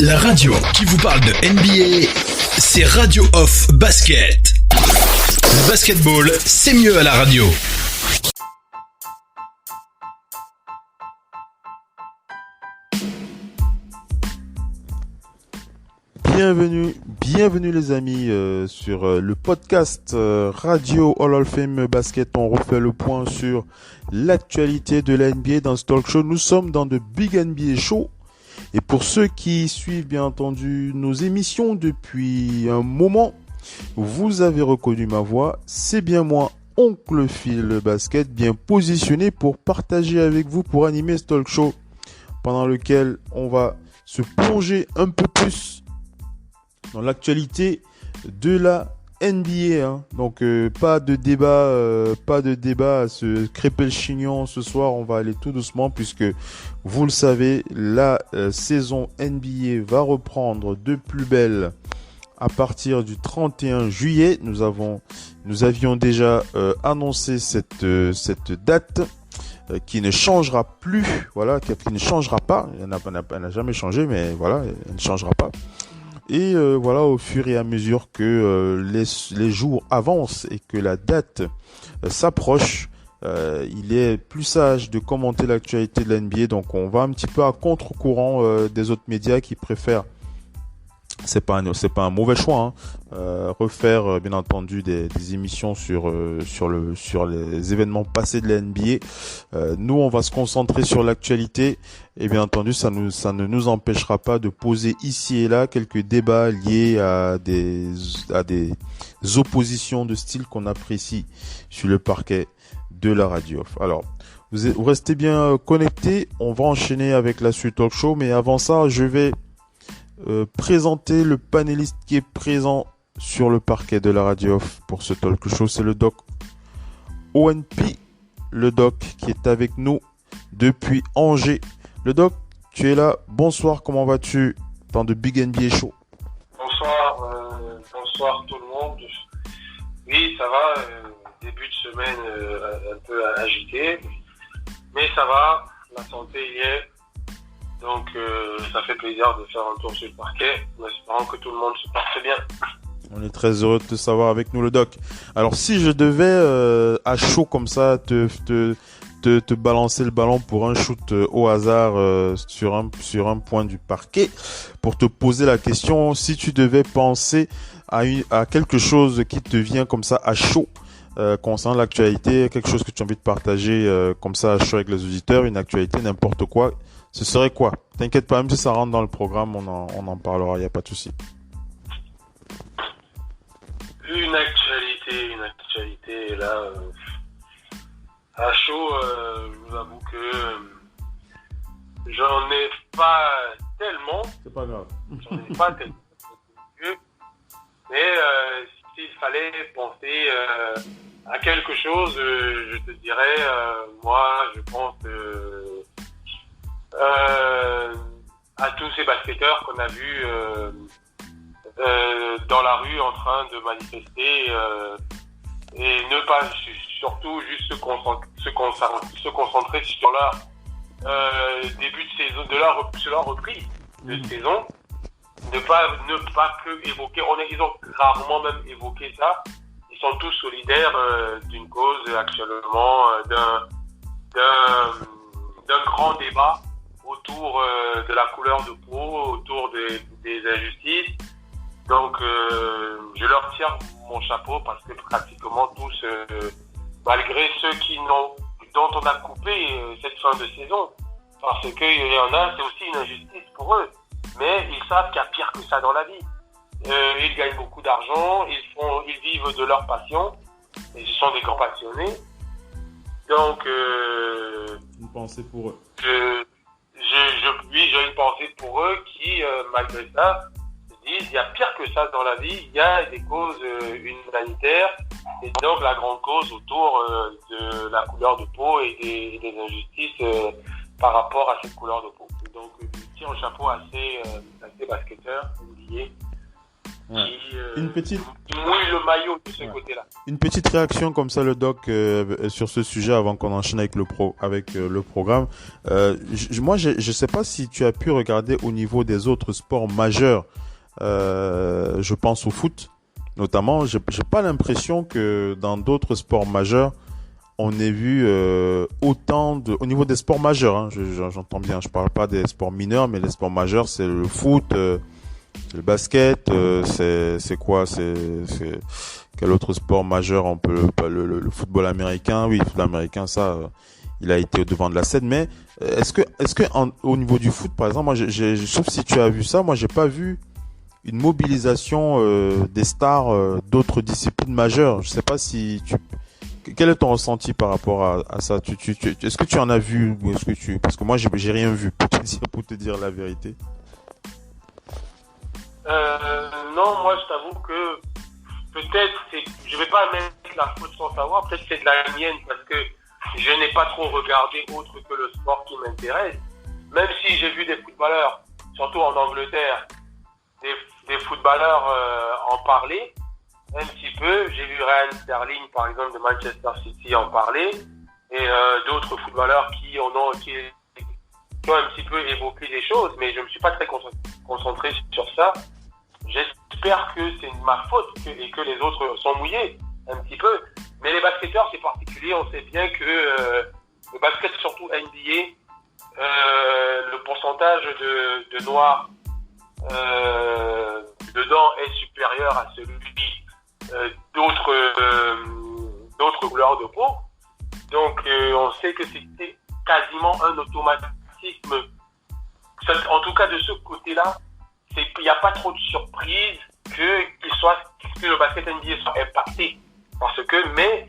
La radio qui vous parle de NBA, c'est Radio Off Basket. Le basketball, c'est mieux à la radio. Bienvenue les amis sur le podcast Radio Hall of Fame Basket. On refait le point sur l'actualité de la NBA dans ce talk show. Nous sommes dans The Big NBA Show. Et pour ceux qui suivent bien entendu nos émissions depuis un moment, vous avez reconnu ma voix. C'est bien moi, Oncle Phil Basket, bien positionné pour partager avec vous, pour animer ce talk show pendant lequel on va se plonger un peu plus dans l'actualité de la NBA, hein. Donc pas de débat à se crêper le chignon ce soir. On va aller tout doucement puisque vous le savez, la saison NBA va reprendre de plus belle à partir du 31 juillet. Nous avions déjà annoncé cette date qui ne changera plus, voilà, qui ne changera pas. Elle n'a jamais changé, mais voilà, elle ne changera pas. Et voilà, au fur et à mesure que les jours avancent et que la date s'approche, il est plus sage de commenter l'actualité de la NBA. Donc on va un petit peu à contre-courant des autres médias qui préfèrent, c'est pas un mauvais choix, hein, refaire bien entendu des émissions sur les événements passés de la NBA. Nous on va se concentrer sur l'actualité et bien entendu ça ne nous empêchera pas de poser ici et là quelques débats liés à des oppositions de style qu'on apprécie sur le parquet de la radio. Alors vous restez bien connectés, on va enchaîner avec la suite talk show, mais avant ça je vais présenter le panéliste qui est présent sur le parquet de la radio pour ce talk show. C'est le doc ONP, le doc qui est avec nous depuis Angers. Le doc, tu es là. Bonsoir, comment vas-tu dans The Big NBA Show? Bonsoir tout le monde. Oui, ça va. Début de semaine un peu agité, mais ça va. La santé y est. Donc ça fait plaisir de faire un tour sur le parquet, en espérant que tout le monde se porte bien. On est très heureux de te savoir avec nous, le doc. Alors si je devais à chaud comme ça te balancer le ballon pour un shoot au hasard sur un point du parquet, pour te poser la question, si tu devais penser à quelque chose qui te vient comme ça à chaud concernant l'actualité, quelque chose que tu as envie de partager comme ça à chaud avec les auditeurs, une actualité, n'importe quoi, ce serait quoi? T'inquiète pas, même si ça rentre dans le programme, on en parlera, il n'y a pas de souci. Une actualité, là, à chaud, je vous avoue que j'en ai pas tellement. C'est pas grave. J'en ai pas tellement. Mais s'il fallait penser à quelque chose, je te dirais, moi, je pense à tous ces basketteurs qu'on a vus dans la rue en train de manifester et ne pas surtout juste se concentrer sur leur début de saison, sur leur reprise de saison, ne pas que évoquer, ils ont rarement même évoqué ça. Ils sont tous solidaires d'une cause actuellement, d'un grand débat autour de la couleur de peau, autour des injustices. Donc je leur tire mon chapeau parce que pratiquement tous, malgré ceux dont on a coupé cette fin de saison, parce qu'il y en a, c'est aussi une injustice pour eux, mais ils savent qu'il y a pire que ça dans la vie. Ils gagnent beaucoup d'argent, ils vivent de leur passion, et ce sont des grands passionnés. Donc une pensée pour eux. J'ai une pensée pour eux qui, malgré ça, se disent il y a pire que ça dans la vie, il y a des causes humanitaires, et donc la grande cause autour de la couleur de peau et des injustices par rapport à cette couleur de peau. Donc je tire un chapeau à ces basketteurs oubliés qui mouille le maillot de ce côté-là. Une petite réaction comme ça, le doc, sur ce sujet avant qu'on enchaîne avec le programme. Moi, je sais pas si tu as pu regarder au niveau des autres sports majeurs. Je pense au foot, notamment. J'ai pas l'impression que dans d'autres sports majeurs, on ait vu autant au niveau des sports majeurs. Hein, j'entends bien. Je parle pas des sports mineurs, mais les sports majeurs, c'est le foot. Le basket, c'est quoi, c'est quel autre sport majeur on peut le football américain, oui, le football américain, ça, il a été au devant de la scène. Mais est-ce que au niveau du foot, par exemple, moi, sauf si tu as vu ça, moi, j'ai pas vu une mobilisation des stars d'autres disciplines majeures. Je sais pas si quel est ton ressenti par rapport à ça? Est-ce que tu en as vu ou parce que moi, j'ai rien vu pour te dire la vérité. Non, moi je t'avoue que peut-être je vais pas mettre la faute sans savoir, peut-être c'est de la mienne parce que je n'ai pas trop regardé autre que le sport qui m'intéresse. Même si j'ai vu des footballeurs, surtout en Angleterre, des footballeurs en parler un petit peu. J'ai vu Raheem Sterling par exemple de Manchester City en parler et d'autres footballeurs qui ont un petit peu évoqué des choses, mais je me suis pas très concentré sur ça. J'espère que c'est ma faute et que les autres sont mouillés un petit peu. Mais les basketteurs, c'est particulier. On sait bien que le basket, surtout NBA, le pourcentage de noirs dedans est supérieur à celui d'autres couleurs de peau. Donc, on sait que c'était quasiment un automatisme. En tout cas, de ce côté-là, il n'y a pas trop de surprise que le basket NBA soit impacté. Mais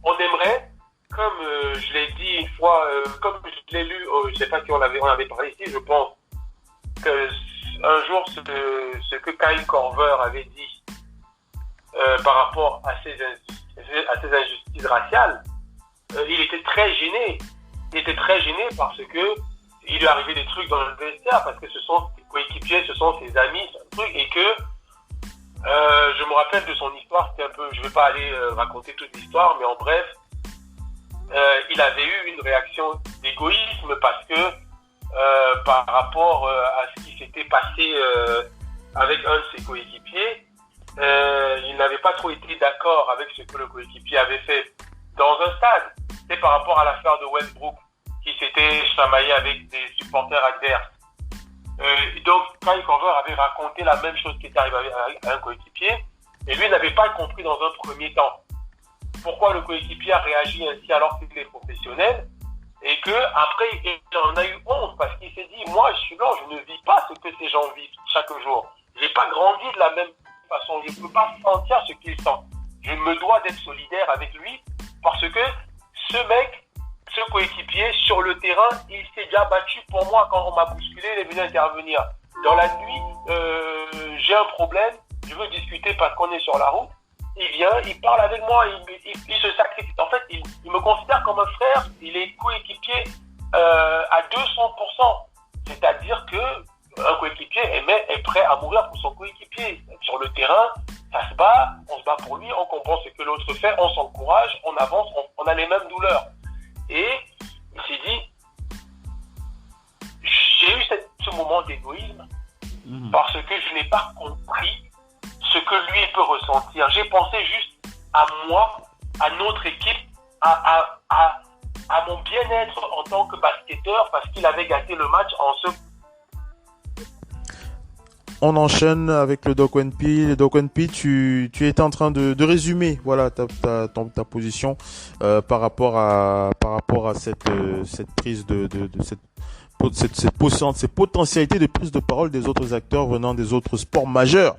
on aimerait, comme je l'ai dit une fois, comme je l'ai lu, je ne sais pas si on avait parlé ici, je pense que un jour, ce que Kyle Korver avait dit par rapport à ces injustices raciales, il était très gêné. Il était très gêné parce que il lui arrivait des trucs dans le vestiaire parce que ce sont ses coéquipiers, ce sont ses amis, et que je me rappelle de son histoire, c'était un peu, je vais pas aller raconter toute l'histoire, mais en bref, il avait eu une réaction d'égoïsme parce que par rapport à ce qui s'était passé avec un de ses coéquipiers, il n'avait pas trop été d'accord avec ce que le coéquipier avait fait dans un stade. C'est par rapport à l'affaire de Westbrook qui s'était chamaillé avec des supporters adverses. Donc, Kyle Korver avait raconté la même chose qui était arrivée à un coéquipier, et lui n'avait pas compris dans un premier temps pourquoi le coéquipier a réagi ainsi alors qu'il est professionnel, et que après il en a eu honte parce qu'il s'est dit, moi je suis blanc, je ne vis pas ce que ces gens vivent chaque jour. J'ai pas grandi de la même façon, je ne peux pas sentir ce qu'il sent. Je me dois d'être solidaire avec lui parce que ce mec, ce coéquipier, sur le terrain, il s'est déjà battu pour moi quand on m'a bousculé, il est venu intervenir. Dans la nuit, j'ai un problème, je veux discuter parce qu'on est sur la route. Il vient, il parle avec moi, il se sacrifie. En fait, il me considère comme un frère, il est coéquipier à 200%. C'est-à-dire que un coéquipier est prêt à mourir pour son coéquipier. Sur le terrain, ça se bat, on se bat pour lui, on comprend ce que l'autre fait, on s'encourage, on avance, on a les mêmes douleurs. Et il s'est dit, j'ai eu ce moment d'égoïsme parce que je n'ai pas compris ce que lui peut ressentir. J'ai pensé juste à moi, à notre équipe, à mon bien-être en tant que basketteur parce qu'il avait gâté le match en se... On enchaîne avec le Doc NP. Le Doc NP, tu étais en train de résumer, voilà, ta position par rapport à cette prise cette potentialités de prise de parole des autres acteurs venant des autres sports majeurs.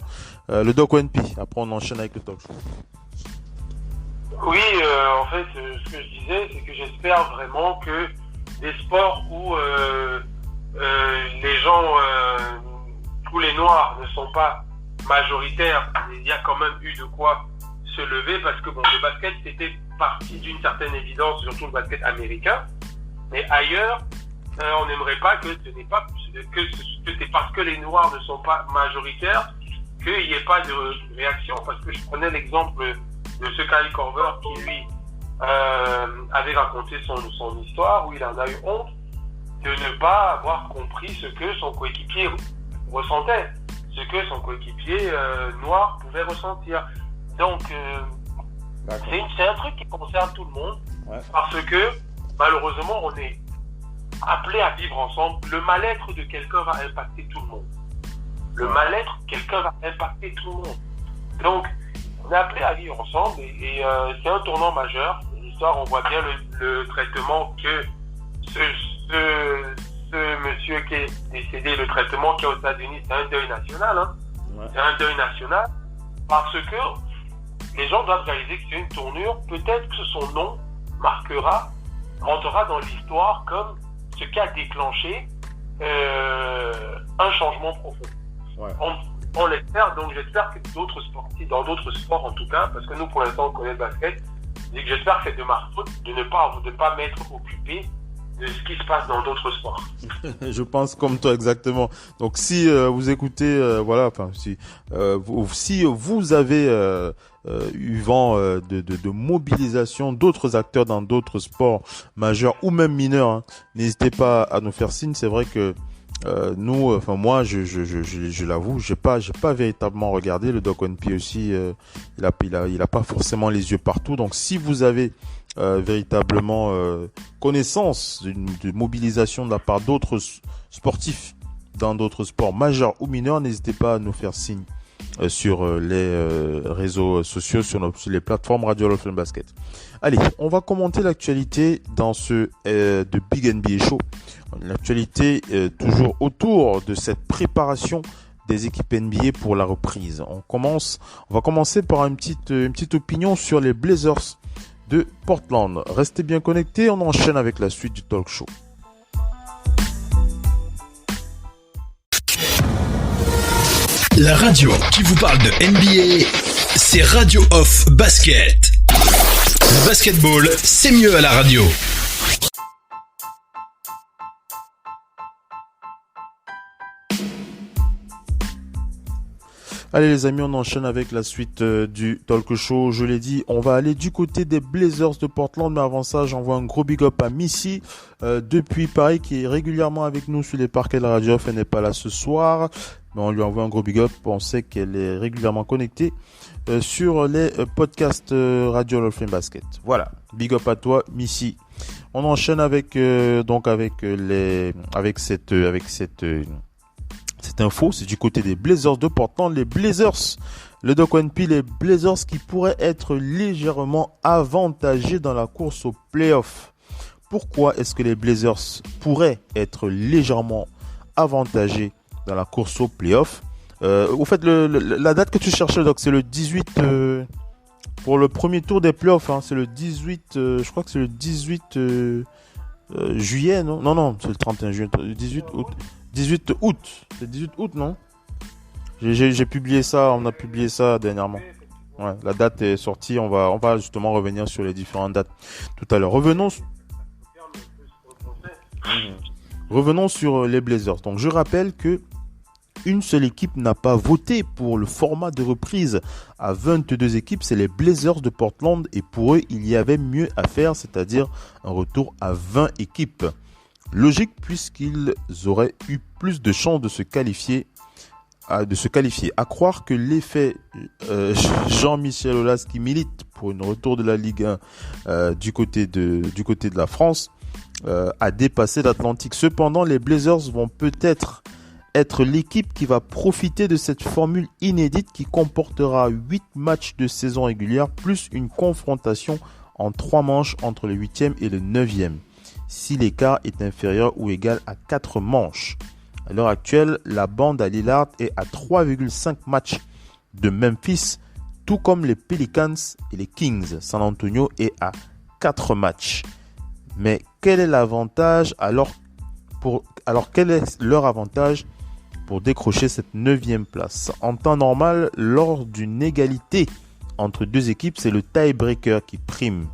Le Doc NP. Après, on enchaîne avec le talk show. Oui, en fait, ce que je disais, c'est que j'espère vraiment que des sports où les gens, où les Noirs ne sont pas majoritaires, il y a quand même eu de quoi se lever parce que bon, le basket c'était parti d'une certaine évidence, surtout le basket américain, mais ailleurs, on n'aimerait pas que ce n'est pas que c'est parce que les Noirs ne sont pas majoritaires qu'il n'y ait pas de réaction, parce que je prenais l'exemple de ce Kyle Korver qui, lui, avait raconté son histoire, où il en a eu honte de ne pas avoir compris ce que son coéquipier ressentait, ce que son coéquipier noir pouvait ressentir. Donc, c'est un truc qui concerne tout le monde, parce que, malheureusement, on est appelé à vivre ensemble. Le mal-être de quelqu'un va impacter tout le monde. Le mal-être de quelqu'un va impacter tout le monde. Donc, on est appelé à vivre ensemble et c'est un tournant majeur. L'histoire, on voit bien le traitement que ce monsieur qui est décédé, le traitement qu'il y a aux États-Unis, c'est un deuil national. Hein. Ouais. C'est un deuil national parce que les gens doivent réaliser que c'est une tournure. Peut-être que son nom rentrera dans l'histoire comme ce qui a déclenché un changement profond. Ouais. On l'espère, donc j'espère que dans d'autres sports en tout cas, parce que nous pour l'instant on connaît le basket, et que j'espère que c'est de ma faute de ne pas m'être occupé de ce qui se passe dans d'autres sports. Je pense comme toi exactement. Donc si vous écoutez, si vous avez eu vent de mobilisation d'autres acteurs dans d'autres sports majeurs ou même mineurs, hein, n'hésitez pas à nous faire signe. C'est vrai que moi, je l'avoue, j'ai pas véritablement regardé. Le Doc One P aussi, il a pas forcément les yeux partout. Donc si vous avez véritablement connaissance de mobilisation de la part d'autres sportifs dans d'autres sports majeurs ou mineurs, n'hésitez pas à nous faire signe sur les réseaux sociaux, sur les plateformes Radio Hall of Fame Basket. Allez, on va commenter l'actualité dans ce de Big NBA Show. L'actualité toujours autour de cette préparation des équipes NBA pour la reprise. On va commencer par une petite opinion sur les Blazers de Portland. Restez bien connectés, on enchaîne avec la suite du talk show. La radio qui vous parle de NBA, c'est Radio Off Basket. Le basketball, c'est mieux à la radio. Allez les amis, on enchaîne avec la suite du talk show. Je l'ai dit, on va aller du côté des Blazers de Portland, mais avant ça, j'envoie un gros big up à Missy depuis Paris, qui est régulièrement avec nous sur les parquets de la radio. Elle n'est pas là ce soir, mais on lui envoie un gros big up. On sait qu'elle est régulièrement connectée sur les podcasts Radio Hall of Fame Basket. Voilà, big up à toi Missy. On enchaîne avec cette info, c'est du côté des Blazers de Portland. Les Blazers, le Doc One P, les Blazers qui pourraient être légèrement avantagés dans la course aux playoffs. Pourquoi est-ce que les Blazers pourraient être légèrement avantagés dans la course aux playoffs? Au fait, la date que tu cherchais, Doc, c'est le 18 pour le premier tour des playoffs. Hein, c'est le 18, je crois que c'est le 18 juillet, non? Non, c'est le 31 juillet, 18 août. 18 août, c'est 18 août, non? J'ai publié ça, on a publié ça dernièrement. Ouais, la date est sortie, on va justement revenir sur les différentes dates tout à l'heure. Revenons sur les Blazers. Donc je rappelle que une seule équipe n'a pas voté pour le format de reprise à 22 équipes, c'est les Blazers de Portland, et pour eux, il y avait mieux à faire, c'est-à-dire un retour à 20 équipes. Logique, puisqu'ils auraient eu plus de chances de se qualifier. À croire que l'effet Jean-Michel Aulas, qui milite pour un retour de la Ligue 1 du côté de la France, a dépassé l'Atlantique. Cependant, les Blazers vont peut-être être l'équipe qui va profiter de cette formule inédite qui comportera 8 matchs de saison régulière plus une confrontation en 3 manches entre le 8e et le 9e. Si l'écart est inférieur ou égal à 4 manches. À l'heure actuelle, la bande à Lillard est à 3,5 matchs de Memphis, tout comme les Pelicans et les Kings. San Antonio est à 4 matchs. Mais quel est l'avantage quel est leur avantage pour décrocher cette 9e place? En temps normal, lors d'une égalité entre deux équipes, c'est le tiebreaker qui prime.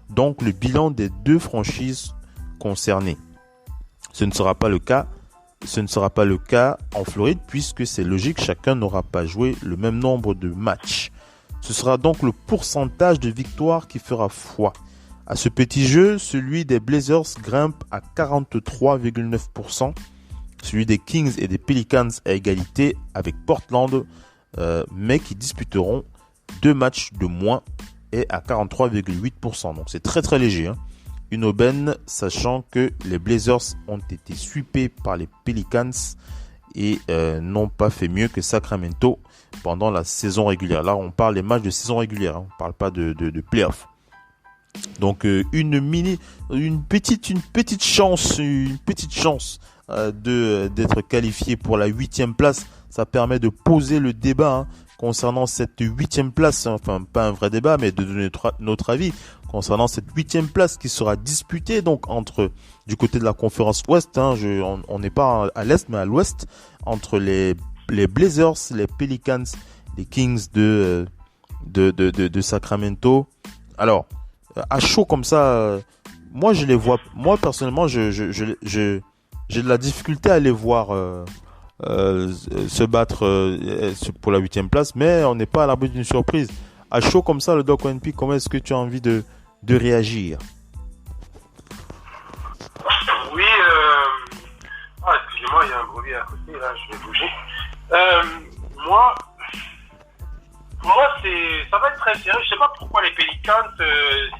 Donc le bilan des deux franchises concernées. Ce ne sera pas le cas ce ne sera pas le cas en Floride puisque c'est logique, chacun n'aura pas joué le même nombre de matchs. Ce sera donc le pourcentage de victoires qui fera foi. À ce petit jeu, celui des Blazers grimpe à 43,9%. Celui des Kings et des Pelicans à égalité avec Portland, mais qui disputeront 2 matchs de moins et à 43,8%. Donc c'est très très léger. Une aubaine, sachant que les Blazers ont été sweepés par les Pelicans et n'ont pas fait mieux que Sacramento pendant la saison régulière. Là, on parle des matchs de saison régulière, on ne parle pas de playoff. Donc une petite chance d'être qualifié pour la 8e place. Ça permet de poser le débat concernant cette 8e place, enfin pas un vrai débat, mais de donner notre avis concernant cette 8e place qui sera disputée donc entre du côté de la conférence Ouest. On n'est pas à l'Est mais à l'Ouest, entre les Blazers, les Pelicans, les Kings de Sacramento. Alors à chaud comme ça, moi je les vois. Moi personnellement, j'ai de la difficulté à les voir se battre pour la 8e place, mais on n'est pas à l'abri d'une surprise. À chaud comme ça, le Doc ONP, comment est-ce que tu as envie de réagir? Oui, excusez-moi, il y a un bruit à côté, là, je vais bouger. Moi, ça va être très sérieux. Je sais pas pourquoi les Pelicans,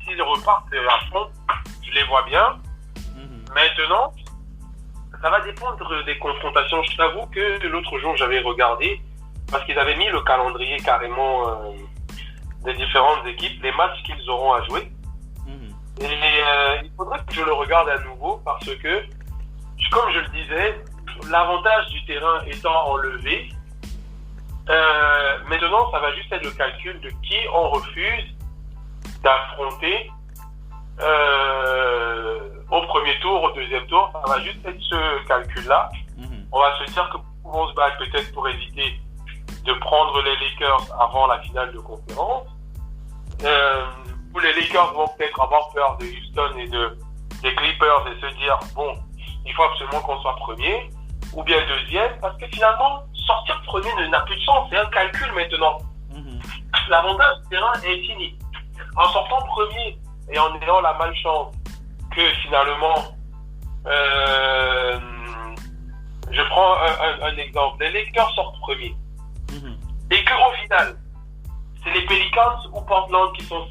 s'ils repartent à fond, je les vois bien. Maintenant, ça va dépendre des confrontations. Je t'avoue que l'autre jour, j'avais regardé, parce qu'ils avaient mis le calendrier carrément des différentes équipes, les matchs qu'ils auront à jouer. Et il faudrait que je le regarde à nouveau, parce que, comme je le disais, l'avantage du terrain étant enlevé, maintenant, ça va juste être le calcul de qui on refuse d'affronter au premier tour, au deuxième tour. Ça va juste être ce calcul-là. On va se dire que on se bat peut-être pour éviter de prendre les Lakers avant la finale de conférence. Où les Lakers vont peut-être avoir peur de Houston et des Clippers et se dire, bon, il faut absolument qu'on soit premier. Ou bien deuxième, parce que finalement, sortir premier n'a plus de sens. C'est un calcul maintenant. L'avantage du terrain est fini. En sortant premier et en ayant la malchance que finalement, je prends un exemple. Les Lakers sortent premier. Et qu'au final, c'est les Pelicans ou Portland qui sont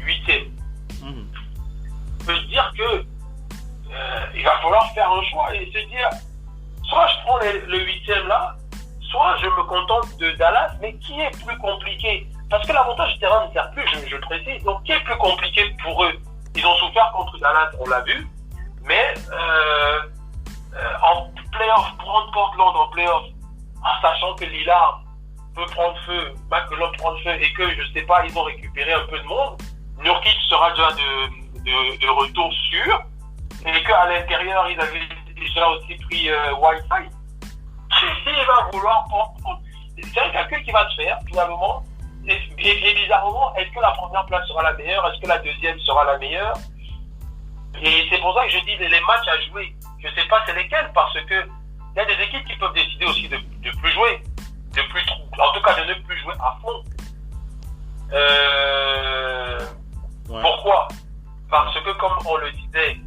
8e. Je veux dire que il va falloir faire un choix et se dire, soit je prends le 8e là, soit je me contente de Dallas, mais qui est plus compliqué? Parce que l'avantage du terrain ne sert plus, je précise. Donc, qui est plus compliqué pour eux? Ils ont souffert contre Dallas, on l'a vu. Mais en playoff, prendre Portland en playoff, en sachant que Lillard peut prendre feu, McCollum prendre feu, et que, je sais pas, ils ont récupéré un peu de monde. Nurkic sera déjà de retour sûr. Et qu'à l'intérieur, ils avaient déjà aussi pris Whiteside. Il va vouloir prendre. C'est un calcul qui va se faire, finalement. Et bizarrement, est-ce que la première place sera la meilleure? Est-ce que la deuxième sera la meilleure? Et c'est pour ça que je dis les matchs à jouer. Je ne sais pas c'est lesquels, parce que il y a des équipes qui peuvent décider aussi de plus jouer, en tout cas de ne plus jouer à fond. Pourquoi? Parce que comme on le disait,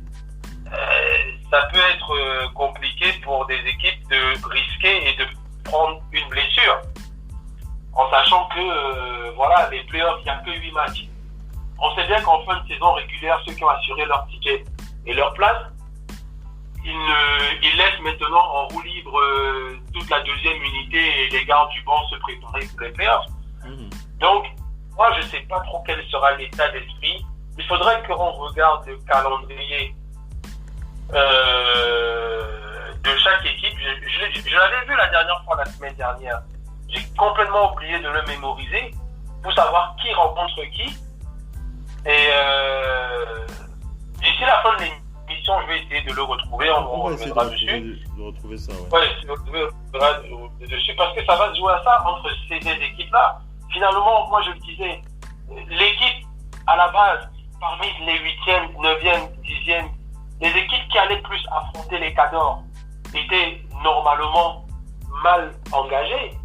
ça peut être compliqué pour des équipes de risquer et de prendre une blessure. En sachant que, voilà, les playoffs, il n'y a que 8 matchs. On sait bien qu'en fin de saison régulière, ceux qui ont assuré leur ticket et leur place, ils laissent maintenant en roue libre toute la deuxième unité et les gardes du banc se préparer pour les playoffs. Donc, moi, je ne sais pas trop quel sera l'état d'esprit. Il faudrait qu'on regarde le calendrier de chaque équipe. Je l'avais vu la dernière fois, la semaine dernière. J'ai complètement oublié de le mémoriser pour savoir qui rencontre qui. Et d'ici la fin de l'émission, je vais essayer de le retrouver. On reviendra dessus. De retrouver ça, dessus parce que ça va se jouer à ça entre ces deux équipes-là. Finalement, moi je le disais, l'équipe à la base, parmi les 8e, 9e, 10e, les équipes qui allaient plus affronter les cadors, était normalement mal engagé.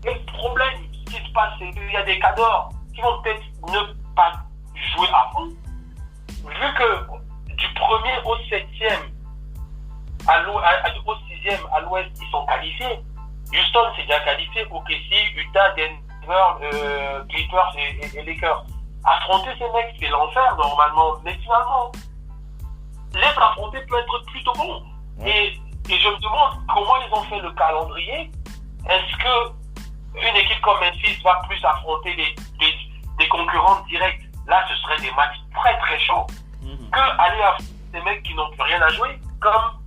Et le problème, ce qui se passe, c'est qu'il y a des cadors qui vont peut-être ne pas jouer à fond. Vu que du 1er au 7e, au 6e, à l'ouest, ils sont qualifiés. Houston s'est déjà qualifié, OKC, Utah, Denver, Clippers et Lakers. Affronter ces mecs, c'est l'enfer normalement, mais finalement, les affronter peut être plutôt bon. Et je me demande comment ils ont fait le calendrier. Est-ce que une équipe comme Memphis va plus affronter des concurrents directs? Là, ce serait des matchs très très chauds que aller affronter des mecs qui n'ont plus rien à jouer, comme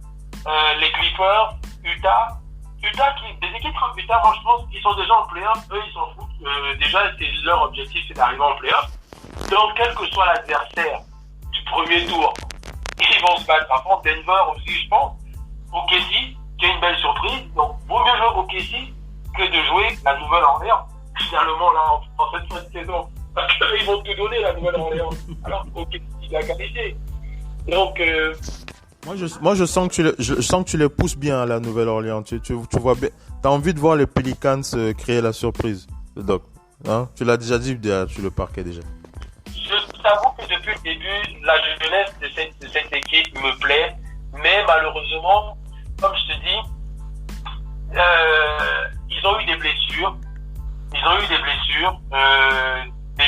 les Clippers, Utah, des équipes comme Utah, moi je pense qu'ils sont déjà en play-off, eux ils s'en foutent. Déjà, leur objectif c'est d'arriver en play-off. Donc, quel que soit l'adversaire du premier tour, ils vont se battre. Par contre, Denver aussi, je pense, OKC, qui est une belle surprise. Donc, vaut mieux jouer OKC que de jouer la Nouvelle-Orléans. Finalement, là, en cette fin de saison. Parce qu'ils vont te donner la Nouvelle-Orléans. Alors, OKC, il a qualifié. Donc, Moi, je sens que tu les pousses bien à la Nouvelle-Orléans. Tu vois bien. T'as envie de voir les Pelicans créer la surprise, le Doc. Hein? Tu l'as déjà dit sur le parquet déjà. Je t'avoue que depuis le début, la jeunesse de cette équipe me plaît. Mais malheureusement, comme je te dis, ils ont eu des blessures. Des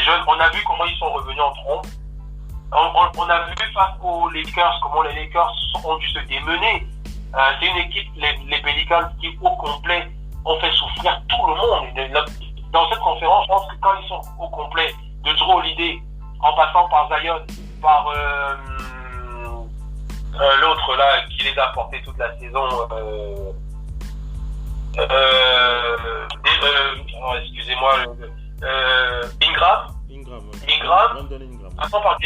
jeunes, on a vu comment ils sont revenus en trompe. On a vu face aux Lakers comment les Lakers ont dû se démener. C'est une équipe, les Pelicans, qui au complet ont fait souffrir tout le monde. Dans cette conférence, je pense que quand ils sont au complet, de Drew Holiday, en passant par Zion, par l'autre là qui les a portés toute la saison, excusez-moi, Ingram, passant par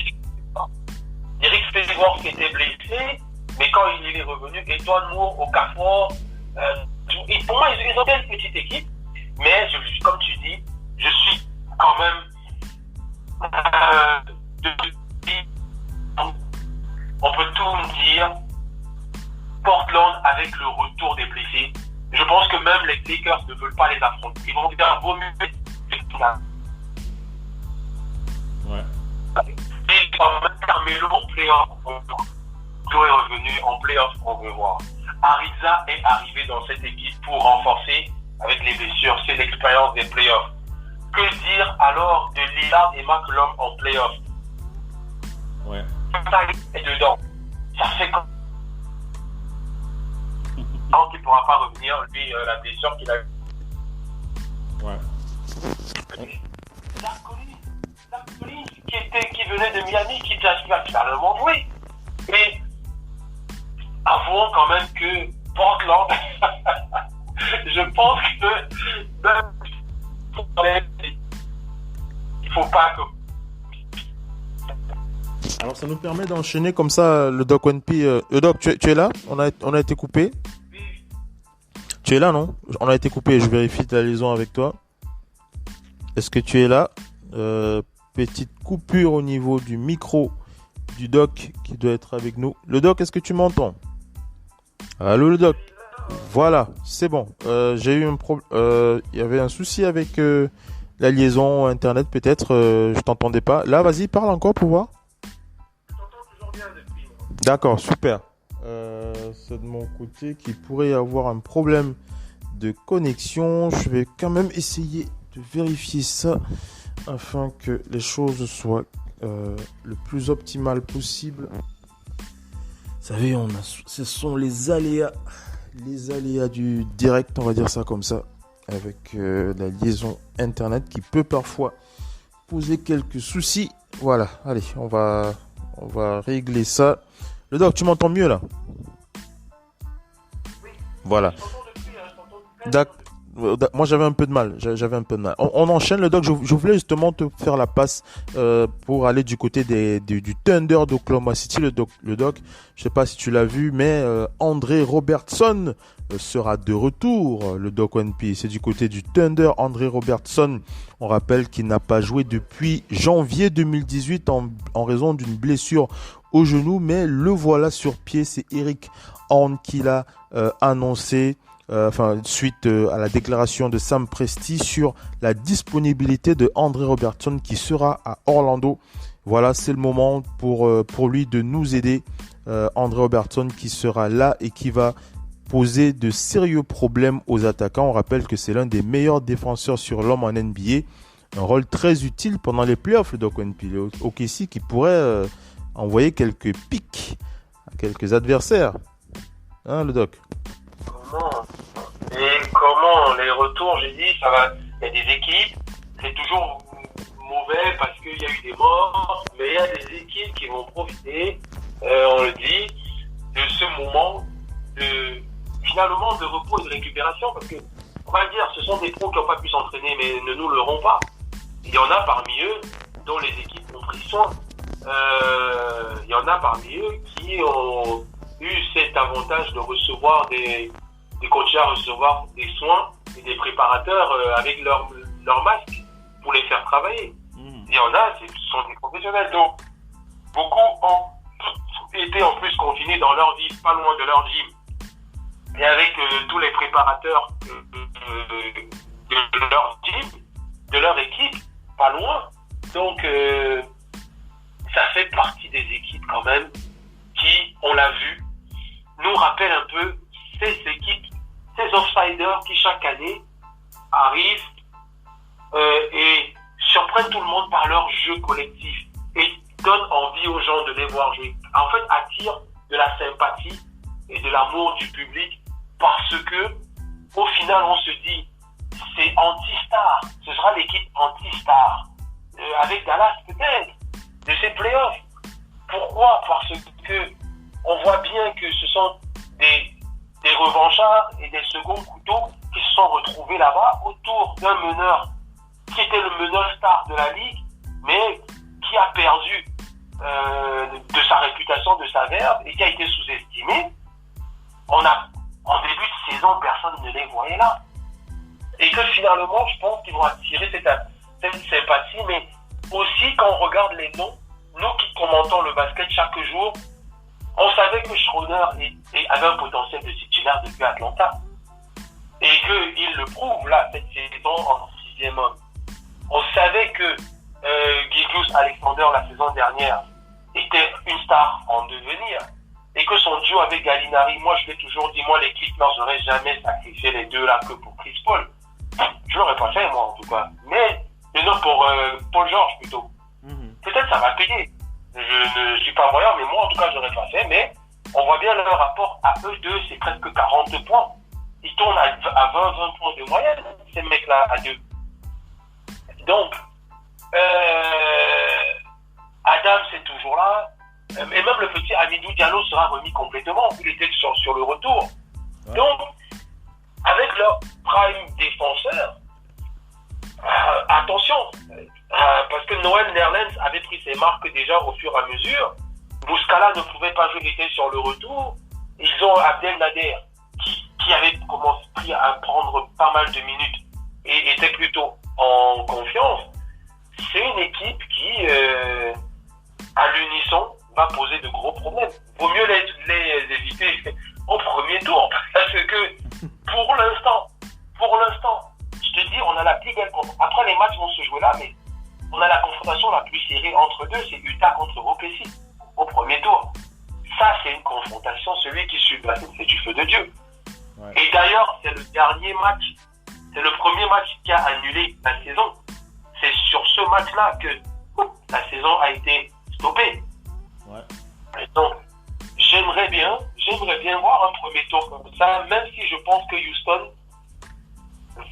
Derrick Favors qui était blessé, mais quand il est revenu, Edouard Moore, Okafor, et pour moi ils ont bien une petite équipe, mais comme tu dis, je suis quand même on peut tout me dire. Portland avec le retour des blessés, je pense que même les Lakers ne veulent pas les affronter. Ils vont dire vaut mieux. Ouais. Et quand même Carmelo en playoff, Joe est revenu en playoff, on veut voir. Ariza est arrivé dans cette équipe pour renforcer avec les blessures, c'est l'expérience des playoffs. Que dire alors de Lillard et McCollum en playoff? Ouais. Ça est dedans. Ça fait quand il ne pourra pas revenir, lui, la blessure qu'il a eue. Ouais. Zach Collins, qui venait de Miami, qui a finalement joué. Mais avouons quand même que Portland, je pense que il faut pas que. Alors ça nous permet d'enchaîner comme ça le Doc OneP. Le Doc, tu es là? On a été coupé. Tu es là, non? On a été coupé, je vérifie ta liaison avec toi. Est-ce que tu es là? Petite coupure au niveau du micro du Doc qui doit être avec nous. Le Doc, est-ce que tu m'entends? Allô le Doc? Voilà, c'est bon. J'ai eu un problème. Il y avait un souci avec la liaison internet peut-être. Je t'entendais pas. Là, vas-y, parle encore pour voir. Je t'entends toujours bien depuis. D'accord, super. C'est de mon côté qu'il pourrait y avoir un problème de connexion. Je vais quand même essayer de vérifier ça afin que les choses soient le plus optimales possible. Vous savez, ce sont les aléas du direct, on va dire ça comme ça, avec la liaison internet qui peut parfois poser quelques soucis. Voilà, allez, on va régler ça. Le Doc, tu m'entends mieux là? Oui. Voilà. D'accord. Moi j'avais un peu de mal. On enchaîne le Doc. Je voulais justement te faire la passe pour aller du côté du Thunder d'Oklahoma City. Le Doc. Je sais pas si tu l'as vu, mais André Robertson sera de retour. Le Doc OneP, c'est du côté du Thunder. André Robertson, on rappelle qu'il n'a pas joué depuis janvier 2018 en raison d'une blessure au genou, mais le voilà sur pied. C'est Eric Horn qui l'a annoncé. Suite à la déclaration de Sam Presti sur la disponibilité de Andre Robertson qui sera à Orlando. Voilà, c'est le moment pour lui de nous aider. Andre Robertson qui sera là et qui va poser de sérieux problèmes aux attaquants. On rappelle que c'est l'un des meilleurs défenseurs sur l'homme en NBA. Un rôle très utile pendant les playoffs, le Doc ONP. Le OKC qui pourrait envoyer quelques pics à quelques adversaires. Hein, le Doc? Comment les retours, j'ai dit, ça va. Il y a des équipes, c'est toujours mauvais parce qu'il y a eu des morts, mais il y a des équipes qui vont profiter, on le dit, de ce moment finalement de repos et de récupération, parce que on va le dire, ce sont des pros qui n'ont pas pu s'entraîner, mais ne nous leurrons pas. Il y en a parmi eux dont les équipes ont pris soin. Il y en a parmi eux qui ont eu cet avantage de recevoir des coachs à recevoir des soins et des préparateurs avec leur masque pour les faire travailler. Il y en a, ce sont des professionnels. Donc, beaucoup ont été en plus confinés dans leur ville, pas loin de leur gym. Et avec tous les préparateurs de leur gym, de leur équipe, pas loin. Donc, ça fait partie des équipes quand même qui, on l'a vu, nous rappellent un peu ces équipes, ces outsiders qui chaque année arrivent et surprennent tout le monde par leur jeu collectif et donnent envie aux gens de les voir jouer. En fait, attirent de la sympathie et de l'amour du public parce que, au final, on se dit, c'est anti-star. Ce sera l'équipe anti-star. Avec Dallas, peut-être, de ces playoffs. Pourquoi? Parce que on voit bien que ce sont des revanchards et des seconds couteaux qui se sont retrouvés là-bas autour d'un meneur qui était le meneur star de la ligue, mais qui a perdu de sa réputation, de sa verve, et qui a été sous-estimé. En début de saison, personne ne les voyait là. Et que finalement, je pense qu'ils vont attirer cette sympathie, mais aussi quand on regarde les noms, nous qui commentons le basket chaque jour, on savait que Schroeder avait un potentiel de titulaire depuis Atlanta. Et qu'il le prouve là, cette saison en 6e homme. On savait que Gilgeous-Alexander la saison dernière était une star en devenir. Et que son duo avec Gallinari, moi je l'ai toujours dit, moi les Clippers n'auraient jamais sacrifié les deux là que pour Chris Paul. Je l'aurais pas fait moi en tout cas. Mais non, pour Paul George plutôt. Peut-être ça va payer. Je ne suis pas voyant, mais moi en tout cas je l'aurais pas fait. Mais on voit bien leur rapport à eux deux, c'est presque 40 points. Ils tournent à 20 points de moyenne, ces mecs-là à deux. Donc, Adam c'est toujours là. Et même le petit Hamidou Diallo sera remis complètement. Il était sur le retour. Ouais. Donc, avec leur prime défenseur, attention, parce que Noël Nerlens avait pris ses marques déjà au fur et à mesure. Muscala ne pouvait pas jouer, il était sur le retour. Ils ont Abdel Nader, qui avait commencé à prendre pas mal de minutes et était plutôt en confiance. C'est une équipe qui, à l'unisson, va poser de gros problèmes. Vaut mieux les éviter au premier tour. Parce que, pour l'instant, je te dis, on a la plus belle confrontation. Après, les matchs vont se jouer là, mais on a la confrontation la plus serrée entre deux, c'est Utah contre OKC, au premier tour. Ça, c'est une confrontation. Celui qui suit, c'est du feu de Dieu. Ouais. Et d'ailleurs, c'est le dernier match. C'est le premier match qui a annulé la saison. C'est sur ce match-là que la saison a été stoppée. Ouais. Donc, j'aimerais bien voir un premier tour comme ça, même si je pense que Houston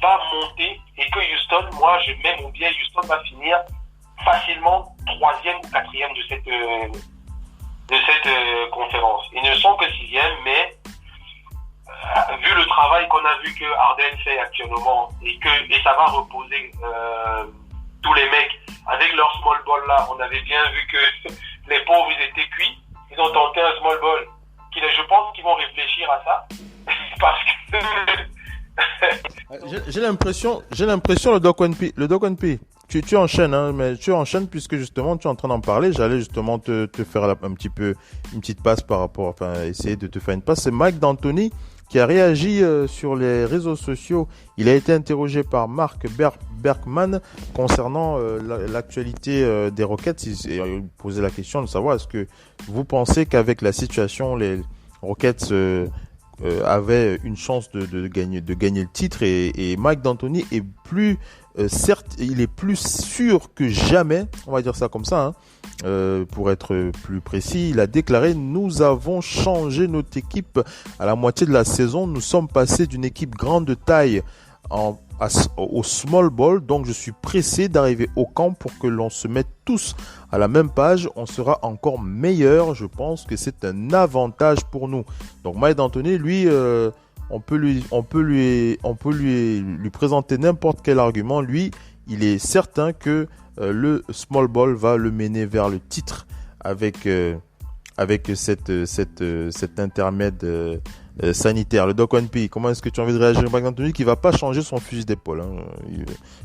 va monter et que Houston, moi, je mets mon bien, Houston va finir facilement 3e ou 4e de cette conférence. Ils ne sont que 6e, mais vu le travail qu'on a vu que Harden fait actuellement et ça va reposer tous les mecs avec leur small ball là, on avait bien vu que les pauvres ils étaient cuits. Ils ont tenté un small ball. Je pense qu'ils vont réfléchir à ça parce que j'ai l'impression le Doc ONP Tu enchaînes, hein, mais tu enchaînes puisque justement tu es en train d'en parler. J'allais justement te faire un petit peu une petite passe par rapport, enfin essayer de te faire une passe. C'est Mike D'Antoni qui a réagi sur les réseaux sociaux. Il a été interrogé par Mark Berkman concernant l'actualité des Rockets. Il posait la question de savoir est-ce que vous pensez qu'avec la situation, les Rockets avaient une chance de gagner le titre, et Mike D'Antoni est plus certes, il est plus sûr que jamais, on va dire ça comme ça, hein, pour être plus précis. Il a déclaré: nous avons changé notre équipe à la moitié de la saison. Nous sommes passés d'une équipe grande de taille au small ball, donc je suis pressé d'arriver au camp pour que l'on se mette tous à la même page. On sera encore meilleur. Je pense que c'est un avantage pour nous. Donc Mike D'Antoni, lui, on peut lui présenter n'importe quel argument. Lui, il est certain que le small ball va le mener vers le titre avec cet intermède sanitaire. Le Doc One P, comment est-ce que tu as envie de réagir? Mike D'Antoni qui va pas changer son fusil d'épaule, hein.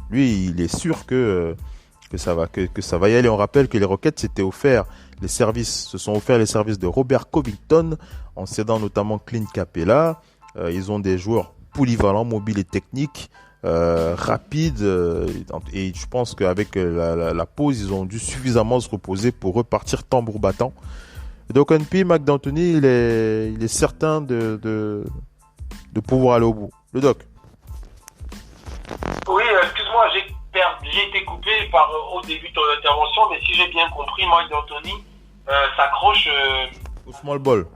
Lui, il est sûr que ça va y aller. On rappelle que les Rockets se sont offerts les services de Robert Covington en cédant notamment Clint Capella. Ils ont des joueurs polyvalents, mobiles et techniques, rapides, et je pense qu'avec la pause, ils ont dû suffisamment se reposer pour repartir tambour battant. Donc NP, Mike D'Antoni, il est certain de pouvoir aller au bout. Le Doc. Oui, excuse-moi, j'ai été coupé au début de ton intervention, mais si j'ai bien compris, Mike D'Antoni s'accroche au small ball.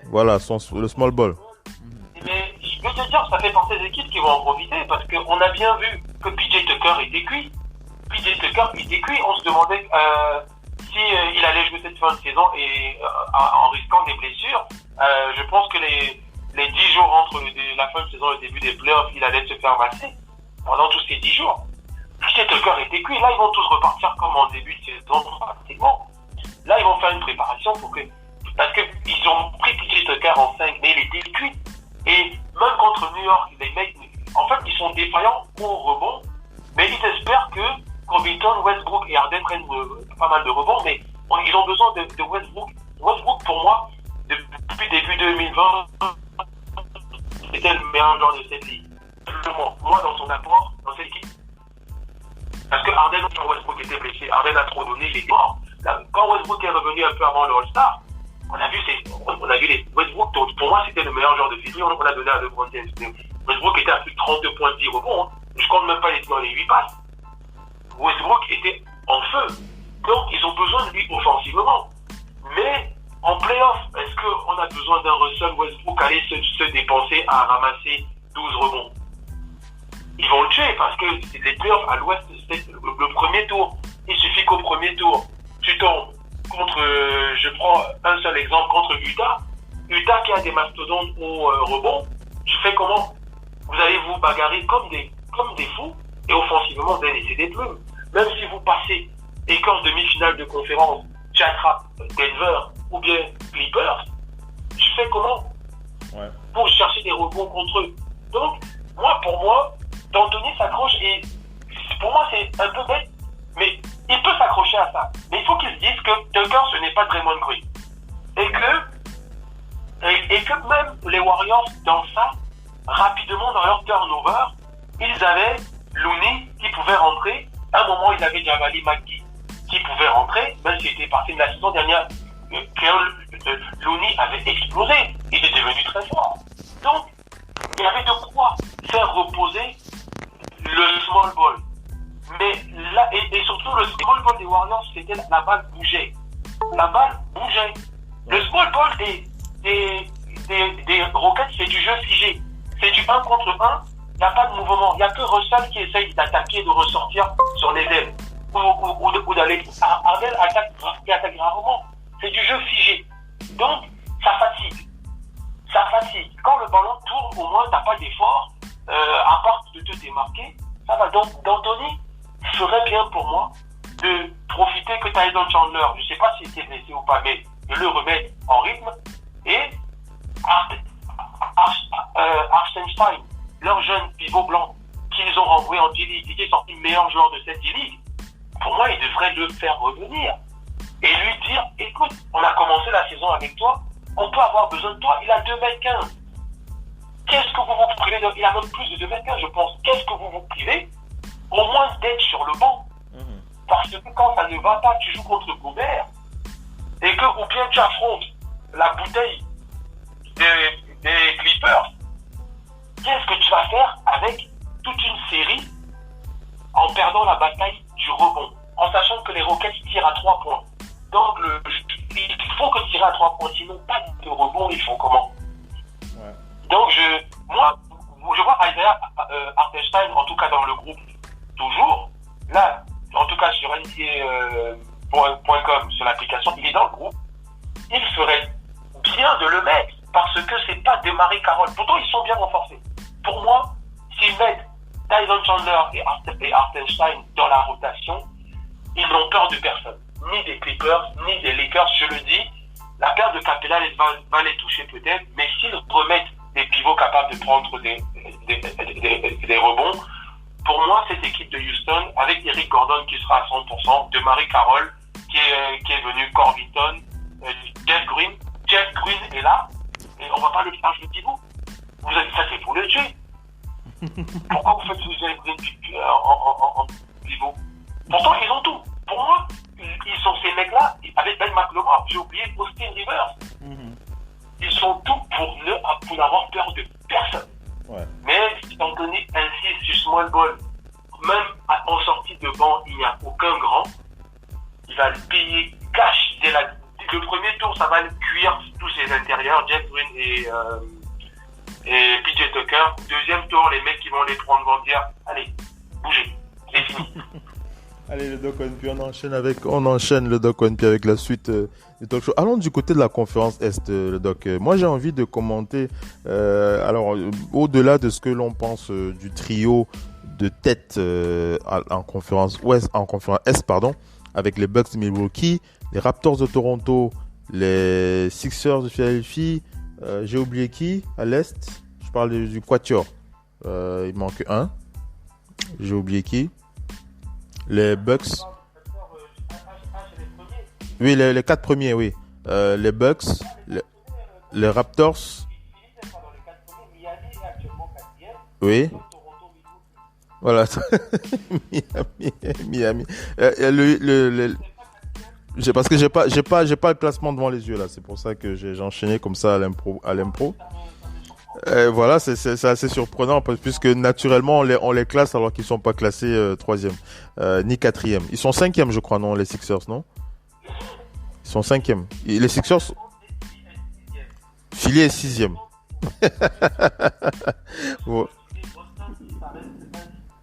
Voilà, le small ball. Mais je peux te dire, ça fait partie des équipes qui vont en profiter, parce qu'on a bien vu que PJ Tucker était cuit. On se demandait si il allait jouer cette fin de saison, et en risquant des blessures. Je pense que les 10 jours entre la fin de saison et le début des playoffs, il allait se faire masser pendant tous ces 10 jours. PJ Tucker était cuit. Là, ils vont tous repartir comme en début de saison, pratiquement. Là, ils vont faire une préparation parce qu'ils ont pris PJ Tucker en 5, mais il était cuit. Et même contre New York, les mecs, en fait, ils sont défaillants au rebond, mais ils espèrent que Covington, Westbrook et Harden prennent pas mal de rebonds, mais ils ont besoin de Westbrook. Westbrook, pour moi, depuis début 2020, c'était le meilleur joueur de cette ligue. Moi, dans son apport, dans cette équipe. Parce que Harden, quand Westbrook était blessé, Harden a trop donné, il est mort. Quand Westbrook est revenu un peu avant le All-Star, on a vu les Westbrook, pour moi c'était le meilleur joueur de cette ligue. On a donné à LeBron James. Westbrook était à plus de 32 points de 10 rebonds, hein. Je compte même pas les 8 passes. Westbrook était en feu. Donc ils ont besoin de lui offensivement. Mais en playoff, est-ce qu'on a besoin d'un Russell Westbrook aller se dépenser à ramasser 12 rebonds? Ils vont le tuer, parce que les playoffs à l'ouest, c'est le premier tour. Il suffit qu'au premier tour, tu tombes contre, je prends un seul exemple, contre Utah qui a des mastodontes au rebond. Tu fais comment? Vous allez vous bagarrer comme des fous, et offensivement vous allez laisser des plumes. Même si vous passez et qu'en demi-finale de conférence tu attrapes Denver ou bien Clippers, tu fais comment? Ouais. Pour chercher des rebonds contre eux. Donc pour moi D'Antoni s'accroche, et pour moi c'est un peu bête, mais il peut s'accrocher à ça. Mais il faut qu'il se dise que Tucker, ce n'est pas Draymond Green. Et que même les Warriors, dans ça, rapidement dans leur turnover, ils avaient Looney qui pouvait rentrer. À un moment, ils avaient Javale McGee qui pouvait rentrer, même s'il était parti de la saison dernière. Looney avait explosé. Il est devenu très fort. Donc, il y avait de quoi faire reposer le small ball. Mais là, et surtout, le small ball des Warriors, c'était la balle bougeait. Le small ball des Rockets, c'est du jeu figé. C'est du 1 contre 1, il n'y a pas de mouvement. Il n'y a que Russell qui essaye d'attaquer, de ressortir sur les ailes. Ou d'aller. Harden attaque rarement. C'est du jeu figé. Donc, ça fatigue. Quand le ballon tourne, au moins, tu n'as pas d'effort, à part de te démarquer. Ça va. Donc, D'Antoni ferait bien pour moi de profiter que Tyson Chandler, je ne sais pas s'il était blessé ou pas, mais de le remettre en rythme, et Hartenstein, leur jeune pivot blanc, qu'ils qu'ils ont renvoyé en D-League et qui est sorti meilleur joueur de cette D-League, pour moi, ils devraient le faire revenir et lui dire, écoute, on a commencé la saison avec toi, on peut avoir besoin de toi, il a 2m15. Qu'est-ce que vous vous privez de... Il a même plus de 2m15, je pense. Qu'est-ce que vous vous privez au moins d'être sur le banc? Parce que quand ça ne va pas, tu joues contre Gobert et que ou bien tu affrontes la bouteille des Clippers. Qu'est-ce que tu vas faire avec toute une série en perdant la bataille du rebond, en sachant que les Rockets tirent à 3 points. Donc il faut que tirer à 3 points, sinon pas de rebond, ils font comment? Donc je vois Isaiah Hartenstein, en tout cas dans le groupe, toujours, là, en tout cas sur NBA.com, sur l'application, il est dans le groupe. Il ferait bien de le mettre, parce que c'est pas DeMarre Carroll. Pourtant, ils sont bien renforcés. Pour moi, s'ils mettent Tyson Chandler et Hartenstein dans la rotation, ils n'ont peur de personne. Ni des Clippers, ni des Lakers, je le dis. La perte de Capella va les toucher peut-être, mais s'ils remettent des pivots capables de prendre des rebonds, pour moi, cette équipe de Houston, avec Eric Gordon qui sera à 100%, DeMarre Carroll qui est venu, Corvington, Jeff Green est là, et on va pas le faire le pivot. Ça, c'est pour le tuer. Pourquoi vous faites Jeff Green en pivot? Pourtant, ils ont tout. Pour moi, ils sont ces mecs-là, avec Ben McLemore, j'ai oublié Austin Rivers. Ils sont tout pour n'avoir peur de personne. Ouais. Mais si Anthony insiste sur small ball, même en sortie de banc, il n'y a aucun grand. Il va le payer cash dès le premier tour, ça va le cuire tous ses intérieurs, Jeff Green et PJ Tucker. Deuxième tour, les mecs qui vont les prendre vont dire, allez, bougez, c'est fini. Allez, le Doc One P, on enchaîne le Doc One P avec la suite du talk show. Allons du côté de la conférence Est, le Doc. Moi, j'ai envie de commenter, alors, au-delà de ce que l'on pense du trio de tête en conférence Ouest, en conférence Est, pardon, avec les Bucks de Milwaukee, les Raptors de Toronto, les Sixers de Philadelphie, j'ai oublié qui à l'Est? Je parle du Quatuor. Il manque un. J'ai oublié qui? Les Bucks. Oui, les 4 premiers, oui. Les Bucks, les Raptors. Oui. Voilà. Miami. Parce que j'ai pas le classement devant les yeux là. C'est pour ça que j'ai enchaîné comme ça à l'impro. Voilà, c'est assez surprenant puisque naturellement on les classe alors qu'ils sont pas classés 3e ni 4e. Ils sont 5e je crois, non, les Sixers, non? Ils sont 5e. Et les Sixers, Philly est 6e.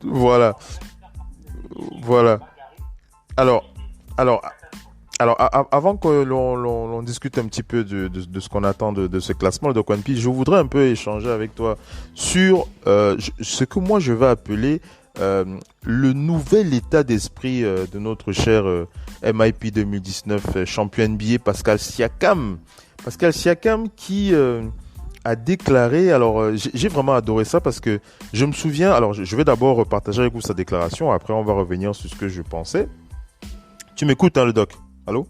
Voilà. Alors, avant que l'on discute un petit peu de ce qu'on attend de ce classement, le Doc One P, je voudrais un peu échanger avec toi sur ce que moi je vais appeler le nouvel état d'esprit de notre cher MIP 2019 champion NBA Pascal Siakam. Pascal Siakam qui a déclaré, alors j'ai vraiment adoré ça parce que je me souviens, alors je vais d'abord partager avec vous sa déclaration, après on va revenir sur ce que je pensais. Tu m'écoutes, hein, le Doc? Allô?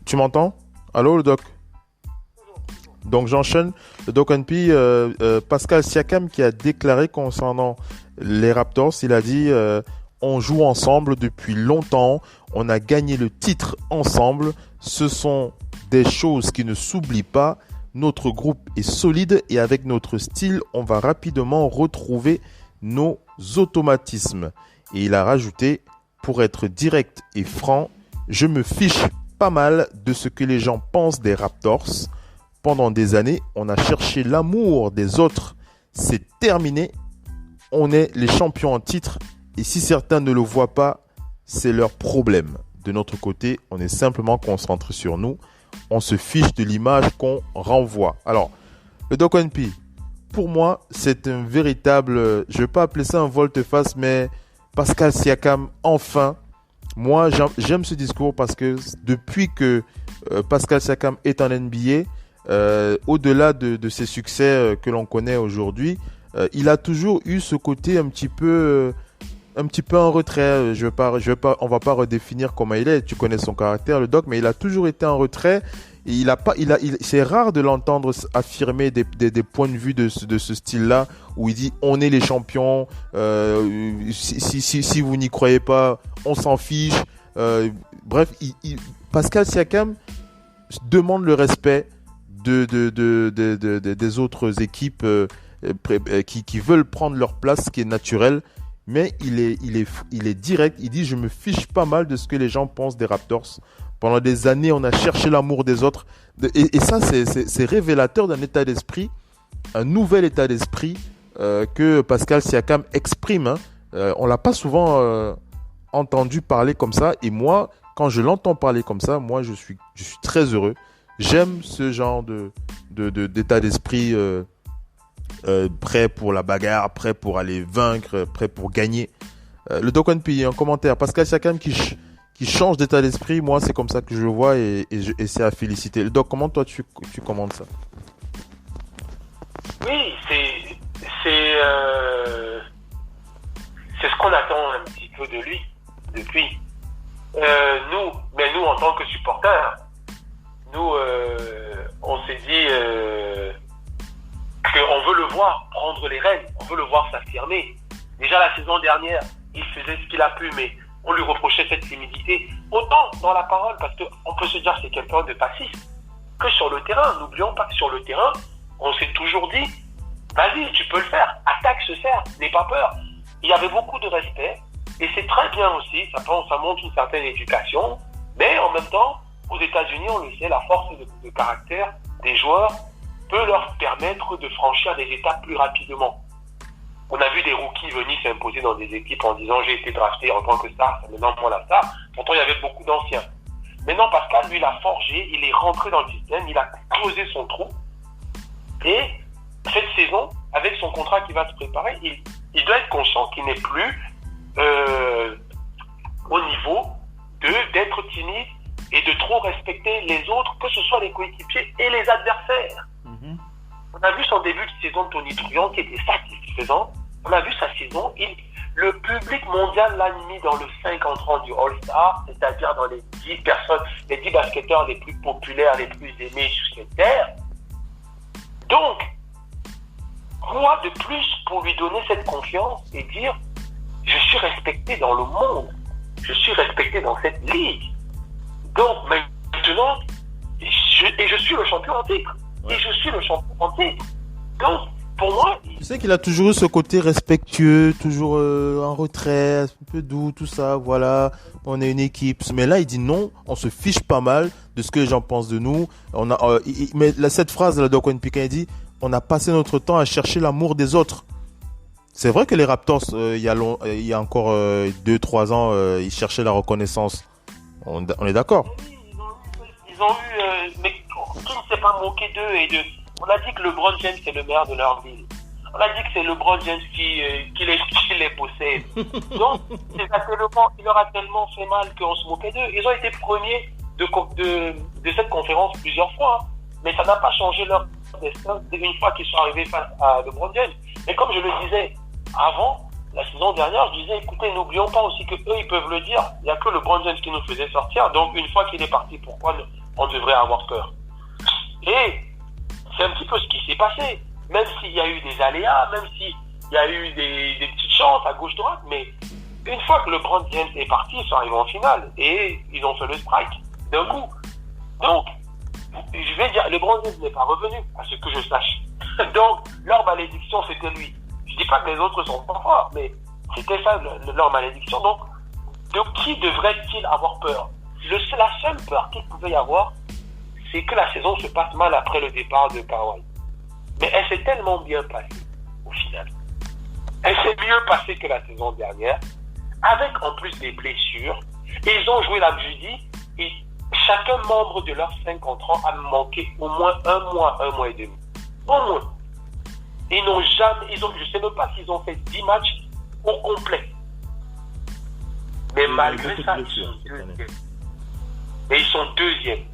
Tu m'entends? Allô, le Doc? Donc j'enchaîne. Le Doc One P, Pascal Siakam qui a déclaré concernant les Raptors, il a dit on joue ensemble depuis longtemps, on a gagné le titre ensemble, ce sont des choses qui ne s'oublient pas, notre groupe est solide et avec notre style, on va rapidement retrouver nos automatismes. Et il a rajouté, pour être direct et franc, je me fiche pas mal de ce que les gens pensent des Raptors. Pendant des années, on a cherché l'amour des autres. C'est terminé. On est les champions en titre. Et si certains ne le voient pas, c'est leur problème. De notre côté, on est simplement concentré sur nous. On se fiche de l'image qu'on renvoie. Alors, le Doc One P, pour moi, c'est un véritable, je ne vais pas appeler ça un volte-face, mais Pascal Siakam, enfin, moi j'aime ce discours parce que depuis que Pascal Siakam est en NBA, au-delà de ses succès que l'on connaît aujourd'hui, il a toujours eu ce côté un petit peu en retrait. On va pas redéfinir comment il est. Tu connais son caractère, le doc, mais il a toujours été en retrait. Et c'est rare de l'entendre affirmer des points de vue de ce style-là, où il dit on est les champions. Si vous n'y croyez pas, on s'en fiche. Bref, Pascal Siakam demande le respect des autres équipes qui veulent prendre leur place, ce qui est naturel. Mais il est direct. Il dit je me fiche pas mal de ce que les gens pensent des Raptors. Pendant des années, on a cherché l'amour des autres. Et ça, c'est révélateur d'un état d'esprit, un nouvel état d'esprit que Pascal Siakam exprime. On l'a pas souvent entendu parler comme ça. Et moi, quand je l'entends parler comme ça, moi, je suis très heureux. J'aime ce genre d'état d'esprit prêt pour la bagarre, prêt pour aller vaincre, prêt pour gagner. Le Doc One P, un commentaire. Pascal Siakam qui change d'état d'esprit, moi c'est comme ça que je le vois et c'est à féliciter. Le Doc, comment toi tu commandes ça? Oui, c'est ce qu'on attend un petit peu de lui depuis. Nous en tant que supporters, on s'est dit qu'on veut le voir prendre les rênes, on veut le voir s'affirmer. Déjà la saison dernière, il faisait ce qu'il a pu, mais on lui reprochait cette timidité, autant dans la parole, parce qu'on peut se dire que c'est quelqu'un de passif, que sur le terrain. N'oublions pas que sur le terrain, on s'est toujours dit, vas-y, tu peux le faire, attaque ce cerf, n'aie pas peur. Il y avait beaucoup de respect, et c'est très bien aussi, ça montre une certaine éducation, mais en même temps, aux États-Unis, on le sait, la force de caractère des joueurs peut leur permettre de franchir des étapes plus rapidement. On a vu des rookies venir s'imposer dans des équipes en disant j'ai été drafté en tant que star, c'est maintenant moi la star. Pourtant, il y avait beaucoup d'anciens. Maintenant, Pascal, lui, il a forgé, il est rentré dans le système, il a creusé son trou. Et cette saison, avec son contrat qui va se préparer, il doit être conscient qu'il n'est plus au niveau d'être timide et de trop respecter les autres, que ce soit les coéquipiers et les adversaires. Mm-hmm. On a vu son début de saison de Tony Truant qui était satisfaisant. On a vu sa saison. Le public mondial l'a mis dans le 5 entrant du All-Star, c'est-à-dire dans les 10 personnes, les 10 basketteurs les plus populaires, les plus aimés sur cette terre. Donc, quoi de plus pour lui donner cette confiance et dire je suis respecté dans le monde, je suis respecté dans cette ligue. Donc maintenant, je suis le champion en titre. Ouais. Et je suis le champion en titre. Donc, pour moi... Tu sais qu'il a toujours eu ce côté respectueux, toujours en retrait, un peu doux, tout ça, voilà, on est une équipe. Mais là, il dit non, on se fiche pas mal de ce que les gens pensent de nous. Mais cette phrase de la Doc One Pick, il dit, on a passé notre temps à chercher l'amour des autres. C'est vrai que les Raptors, il y a encore 2-3 ans, ils cherchaient la reconnaissance. On est d'accord. Ils ont eu... mais qui ne s'est pas moqué d'eux on a dit que LeBron James c'est le maire de leur ville. On a dit que c'est LeBron James qui les possède. Donc, il leur a tellement fait mal qu'on se moquait d'eux. Ils ont été premiers de cette conférence plusieurs fois. Hein. Mais ça n'a pas changé leur destin une fois qu'ils sont arrivés face à LeBron James. Et comme je le disais avant, la saison dernière, je disais, écoutez, n'oublions pas aussi que eux, ils peuvent le dire. Il n'y a que LeBron James qui nous faisait sortir. Donc, une fois qu'il est parti, pourquoi on devrait avoir peur? Et c'est un petit peu ce qui s'est passé. Même s'il y a eu des aléas, même s'il y a eu des petites chances à gauche-droite, mais une fois que LeBron James est parti, ils sont arrivés en finale et ils ont fait le strike d'un coup. Donc, je vais dire, LeBron James n'est pas revenu, à ce que je sache. Donc, leur malédiction, c'était lui. Je dis pas que les autres sont pas forts, mais c'était ça leur malédiction. Donc, de qui devrait-il avoir peur? La seule peur qu'il pouvait y avoir, c'est que la saison se passe mal après le départ de Kawhi. Mais elle s'est tellement bien passée, au final. Elle s'est mieux passée que la saison dernière, avec en plus des blessures. Et ils ont joué la jeudi, et chacun membre de leurs 50 ans a manqué au moins un mois et demi. Au moins. Ils n'ont jamais, je ne sais même pas s'ils ont fait 10 matchs au complet. Mais malgré ça, ils sont deuxièmes. Et ils sont deuxièmes.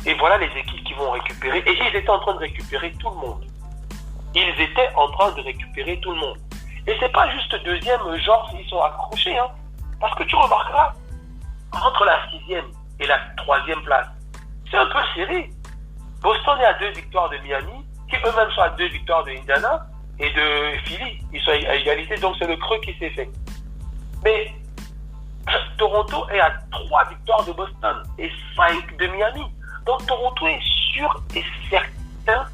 Et voilà les équipes qui vont récupérer. Et ils étaient en train de récupérer tout le monde. ils étaient en train de récupérer tout le monde. Et c'est pas juste deuxième, genre, ils sont accrochés, hein. Parce que tu remarqueras, entre la 6e et la 3e place, c'est un peu serré. Boston est à 2 victoires de Miami, qui eux-mêmes sont à 2 victoires de Indiana et de Philly. Ils sont à égalité, donc c'est le creux qui s'est fait. Mais Toronto est à 3 victoires de Boston et 5 de Miami. Donc Toronto est sûr et certain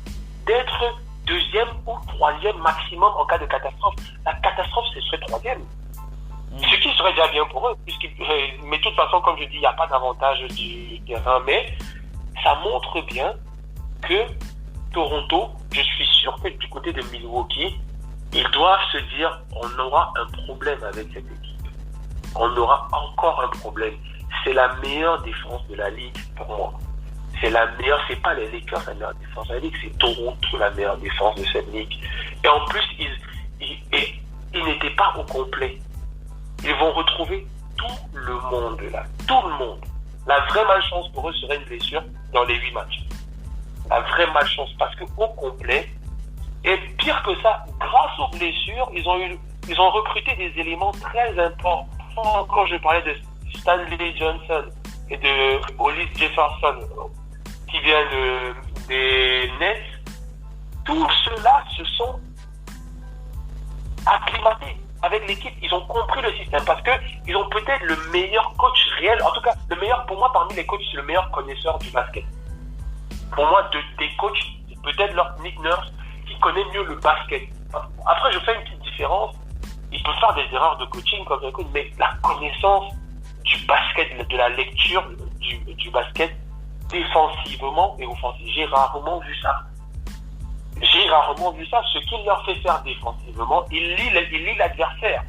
d'être 2e ou 3e maximum en cas de catastrophe. La catastrophe, ce serait 3e. Ce qui serait déjà bien pour eux, mais de toute façon, comme je dis, il n'y a pas d'avantage du terrain, mais ça montre bien que Toronto, je suis sûr que du côté de Milwaukee, ils doivent se dire, on aura un problème avec cette équipe. On aura encore un problème. C'est la meilleure défense de la ligue pour moi. C'est la meilleure, c'est pas les Lakers la meilleure défense de la ligue, c'est Toronto la meilleure défense de cette ligue. Et en plus, ils n'étaient pas au complet. Ils vont retrouver tout le monde là, tout le monde. La vraie malchance pour eux serait une blessure dans les 8 matchs. La vraie malchance, parce que au complet, et pire que ça, grâce aux blessures, ils ont recruté des éléments très importants. Quand je parlais de Stanley Johnson et de Hollis Jefferson, qui vient des Nets, tous ceux-là se sont acclimatés avec l'équipe. Ils ont compris le système parce que ils ont peut-être le meilleur coach réel, en tout cas le meilleur pour moi parmi les coachs, c'est le meilleur connaisseur du basket. Pour moi, des coachs, c'est peut-être leur Nick Nurse qui connaît mieux le basket. Après, je fais une petite différence. Il peut faire des erreurs de coaching comme un coach, mais la connaissance du basket, de la lecture du basket, défensivement et offensivement, j'ai rarement vu ça. Ce qu'il leur fait faire défensivement, il lit l'adversaire.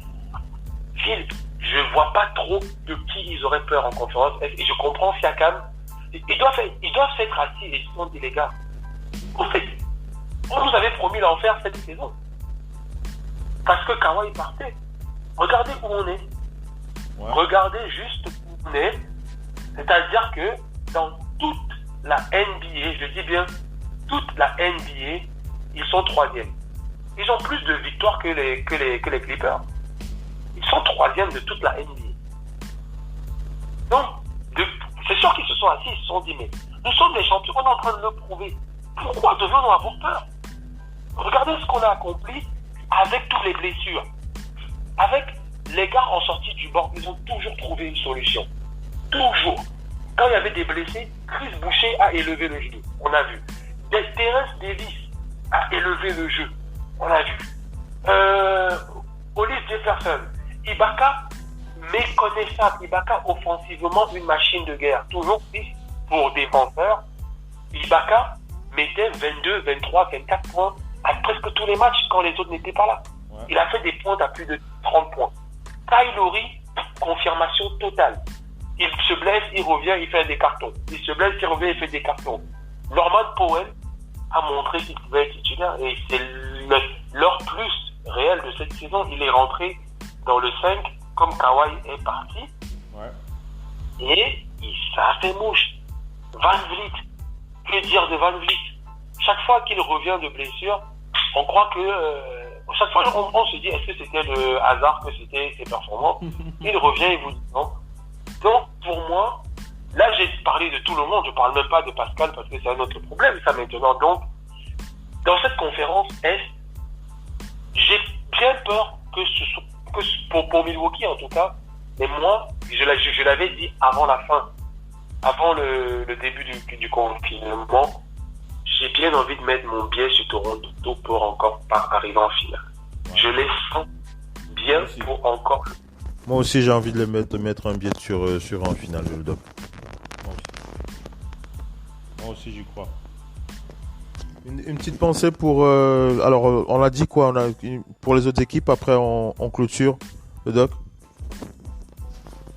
Phil, je vois pas trop de qui ils auraient peur en conférence. Et je comprends Siakam. Ils doivent s'être assis et ils se sont dit, les gars, au fait, on nous avait promis l'enfer cette saison. Parce que Kawhi partait. Regardez où on est. Ouais. Regardez juste où on est. C'est-à-dire que dans toute la NBA, je dis bien toute la NBA, ils sont 3e. Ils ont plus de victoires que les Clippers. Ils sont 3e de toute la NBA. Donc, c'est sûr qu'ils se sont assis, ils se sont dit, mais nous sommes les champions, on est en train de le prouver. Pourquoi devons-nous avoir peur? Regardez ce qu'on a accompli avec toutes les blessures. Avec les gars en sortie du banc, ils ont toujours trouvé une solution. Toujours. Quand il y avait des blessés, Chris Boucher a élevé le jeu. On a vu. Terrence Davis a élevé le jeu. On a vu. Hollis Jefferson. Ibaka, méconnaissable. Ibaka, offensivement, une machine de guerre. Toujours 6 pour défenseur. Ibaka mettait 22, 23, 24 points à presque tous les matchs quand les autres n'étaient pas là. Ouais. Il a fait des points à plus de 30 points. Kyle Lowry, confirmation totale. Il se blesse, il revient, il fait des cartons. Il se blesse, il revient, il fait des cartons. Norman Powell a montré qu'il pouvait être titulaire et c'est leur plus réel de cette saison. Il est rentré dans le 5 comme Kawhi est parti. Ouais. Et ça a fait mouche. Van Vliet, que dire de Van Vliet? Chaque fois qu'il revient de blessure, on croit que... chaque fois, on se dit, est-ce que c'était le hasard, que c'était ses performances? Il revient et vous dit non. Donc, pour moi, là, j'ai parlé de tout le monde. Je ne parle même pas de Pascal parce que c'est un autre problème, ça, maintenant. Donc, dans cette conférence Est, j'ai bien peur que ce soit, pour Milwaukee, en tout cas, mais moi, je l'avais dit avant la fin, avant le début du confinement, j'ai bien envie de mettre mon biais sur Toronto pour encore pas arriver en finale. Ouais. Je les sens bien pour encore. Moi aussi, j'ai envie de mettre un biais sur en finale, le doc. Moi aussi, j'y crois. Une petite pensée pour... alors, on a dit quoi? Pour les autres équipes, après, on clôture, le doc?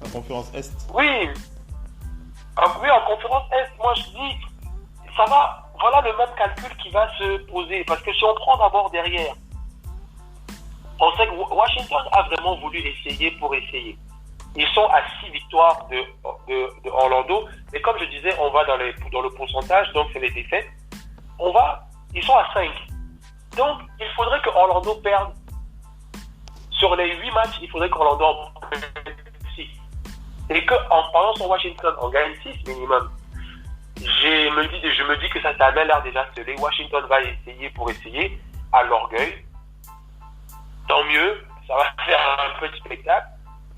La conférence Est. Oui. Oui, en conférence Est, moi, je dis, ça va... Voilà le même calcul qui va se poser. Parce que si on prend d'abord derrière, on sait que Washington a vraiment voulu essayer pour essayer. Ils sont à 6 victoires de Orlando. Et comme je disais, on va dans le pourcentage, donc c'est les défaites. Ils sont à 5. Donc, il faudrait que Orlando perde. Sur les 8 matchs, il faudrait qu'Orlando en perde 6. Et qu'en parlant sur Washington, on gagne 6 minimum. Je me dis que ça a l'air déjà scellé. Washington va essayer à l'orgueil. Tant mieux, ça va faire un petit spectacle.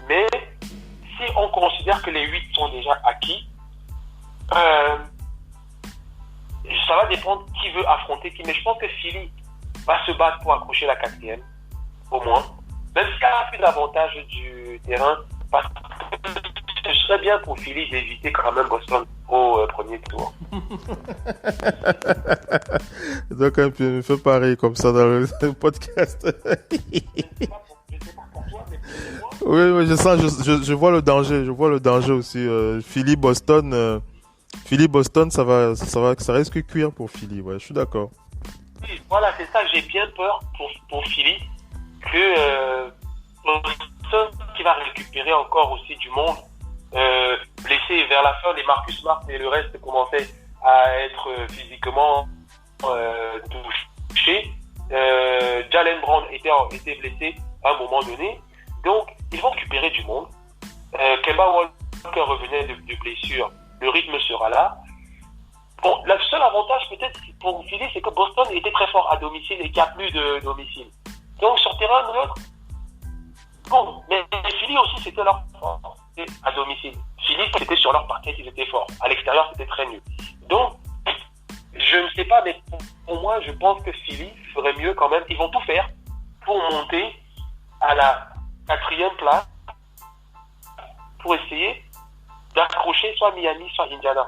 Mais si on considère que les 8 sont déjà acquis, ça va dépendre qui veut affronter qui. Mais je pense que Philly va se battre pour accrocher la 4e, au moins. Même s'il y a plus d'avantage du terrain, parce que ce serait bien pour Philly d'éviter quand même Boston au premier tour. Donc, un peu fait pareil comme ça dans le podcast. Je sais pas pour toi, mais pour moi. Oui, je vois le danger. Je vois le danger aussi. Philly, Boston, ça risque de cuire pour Philly. Ouais, je suis d'accord. Oui, voilà, c'est ça. J'ai bien peur pour Philly que Boston qui va récupérer encore aussi du monde. Blessé vers la fin, les Marcus Smart et le reste commençaient à être physiquement touchés. Jalen Brown était blessé à un moment donné, donc ils vont récupérer du monde. Kemba Walker revenait de blessure, le rythme sera là. Bon, le seul avantage peut-être pour Philly, c'est que Boston était très fort à domicile et qu'il n'y a plus de domicile. Donc sur terrain neutre, bon, mais Philly aussi c'était leur force à domicile. Philly c'était sur leur parquet, ils étaient forts. À l'extérieur c'était très nul. Donc je ne sais pas, mais pour moi je pense que Philly ferait mieux quand même. Ils vont tout faire pour monter à la 4e place pour essayer d'accrocher soit Miami soit Indiana.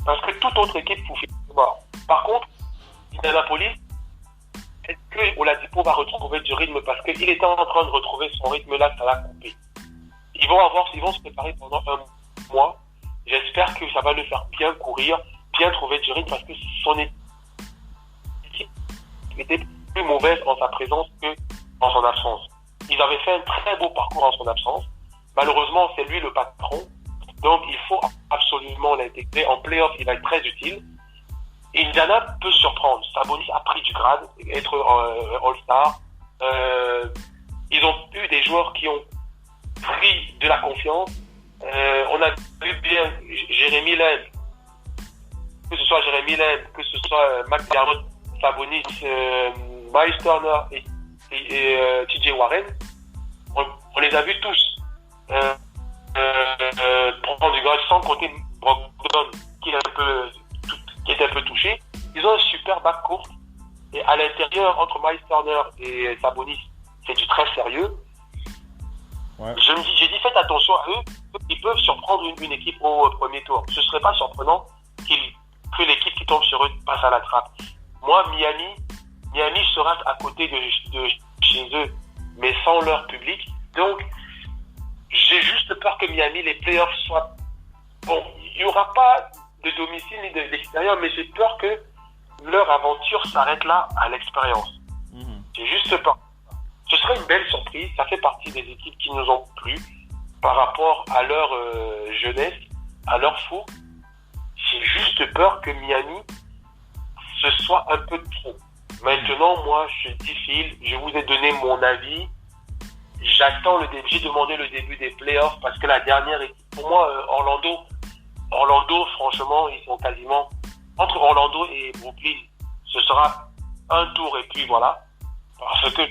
Parce que toute autre équipe pour Philly est mort. Par contre, Indianapolis, est-ce que Oladipo va retrouver du rythme parce qu'il était en train de retrouver son rythme là, ça l'a coupé. Ils vont se préparer pendant un mois. J'espère que ça va le faire bien courir, bien trouver du rythme parce que son équipe était plus mauvaise en sa présence que en son absence. Ils avaient fait un très beau parcours en son absence. Malheureusement, c'est lui le patron. Donc, il faut absolument l'intégrer. En playoff, il va être très utile. Indiana peut surprendre. Sabonis a pris du grade, être All-Star. Ils ont eu des joueurs qui ont pris de la confiance. On a vu bien Jérémy Lamb, que ce soit Jérémy Lamb, que ce soit McDermott, Sabonis, Miles Turner et TJ Warren. On les a vus tous prendre du grade, sans compter Brogdon qui était un peu touché. Ils ont un super backcourt et à l'intérieur entre Miles Turner et Sabonis, c'est du très sérieux. Ouais. J'ai dit faites attention à eux, ils peuvent surprendre une équipe au premier tour. Ce serait pas surprenant que l'équipe qui tombe sur eux passe à la trappe. Moi, Miami sera à côté de chez eux, mais sans leur public. Donc, j'ai juste peur que Miami, les playoffs soient... Bon, il n'y aura pas de domicile ni de l'extérieur, mais j'ai peur que leur aventure s'arrête là à l'expérience. J'ai juste peur. Ce serait une belle surprise. Ça fait partie des équipes qui nous ont plu par rapport à leur jeunesse, à leur fou. J'ai juste peur que Miami, ce soit un peu trop. Maintenant, moi, je dis Phil, je vous ai donné mon avis. J'attends j'ai demandé le début des playoffs parce que la dernière équipe, pour moi, Orlando, franchement, ils sont quasiment entre Orlando et Brooklyn. Ce sera un tour et puis voilà. Parce que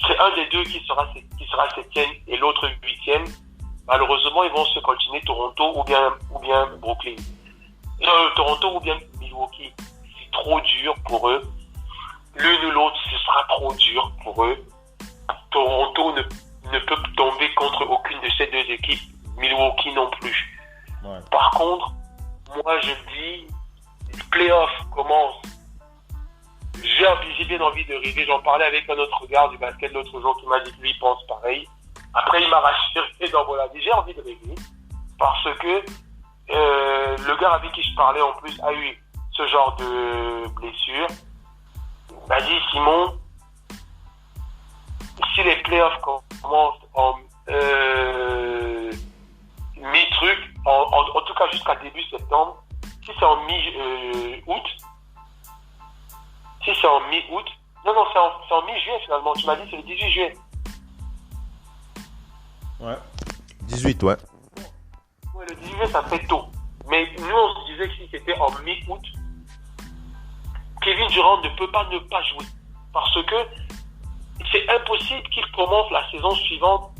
c'est un des deux qui sera 7e et l'autre 8e. Malheureusement, ils vont se continuer Toronto ou bien Brooklyn. Toronto ou bien Milwaukee. C'est trop dur pour eux. L'une ou l'autre, ce sera trop dur pour eux. Toronto ne peut tomber contre aucune de ces deux équipes. Milwaukee non plus. Ouais. Par contre, moi je dis, les playoffs commencent. J'ai bien envie de rêver. J'en parlais avec un autre gars du basket l'autre jour qui m'a dit que lui pense pareil. Après, il m'a rassuré dans mon avis. J'ai envie de rêver parce que le gars avec qui je parlais en plus a eu ce genre de blessure. Il m'a dit, Simon, si les playoffs commencent en mi-truc, en tout cas jusqu'à début septembre, si c'est en mi-août, Si c'est en mi-août, non, c'est en mi-juillet finalement. Tu m'as dit c'est le 18 juillet. Ouais. 18, ouais. Ouais, le 18 juillet, ça fait tôt. Mais nous, on se disait que si c'était en mi-août, Kevin Durant ne peut pas ne pas jouer. Parce que c'est impossible qu'il commence la saison suivante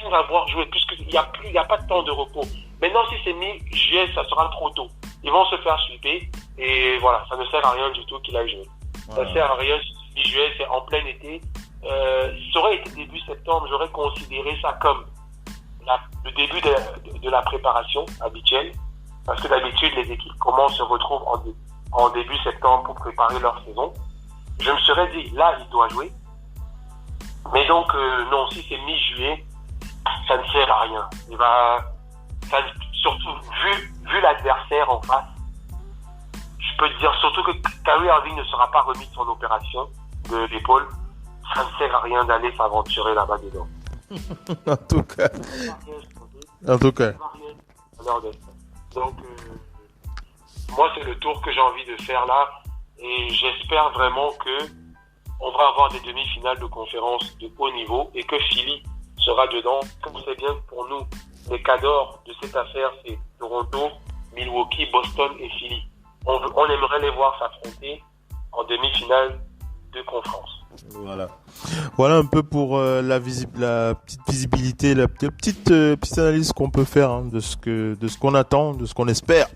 sans avoir joué, puisqu'il n'y a pas de temps de repos. Maintenant, si c'est mi-juillet, ça sera trop tôt. Ils vont se faire sweeper, et voilà, ça ne sert à rien du tout qu'il aille jouer. Ça sert à rien, mi-juillet, c'est en plein été. Ça aurait été début septembre, j'aurais considéré ça comme le début de la préparation habituelle, parce que d'habitude, les équipes se retrouvent en début septembre pour préparer leur saison. Je me serais dit, là, il doit jouer. Mais donc, non, si c'est mi-juillet, ça ne sert à rien. Surtout, vu l'adversaire en face, je peux te dire surtout que Kyrie Irving ne sera pas remis de son opération de l'épaule. Ça ne sert à rien d'aller s'aventurer là-bas dedans. En tout cas. Donc, moi, c'est le tour que j'ai envie de faire là. Et j'espère vraiment que on va avoir des demi-finales de conférence de haut niveau et que Philly sera dedans. Comme vous savez bien, pour nous, les cadors de cette affaire, c'est Toronto, Milwaukee, Boston et Philly. On aimerait les voir s'affronter en demi-finale de conférence. Voilà un peu pour la petite visibilité, la petite analyse qu'on peut faire de ce qu'on attend, de ce qu'on espère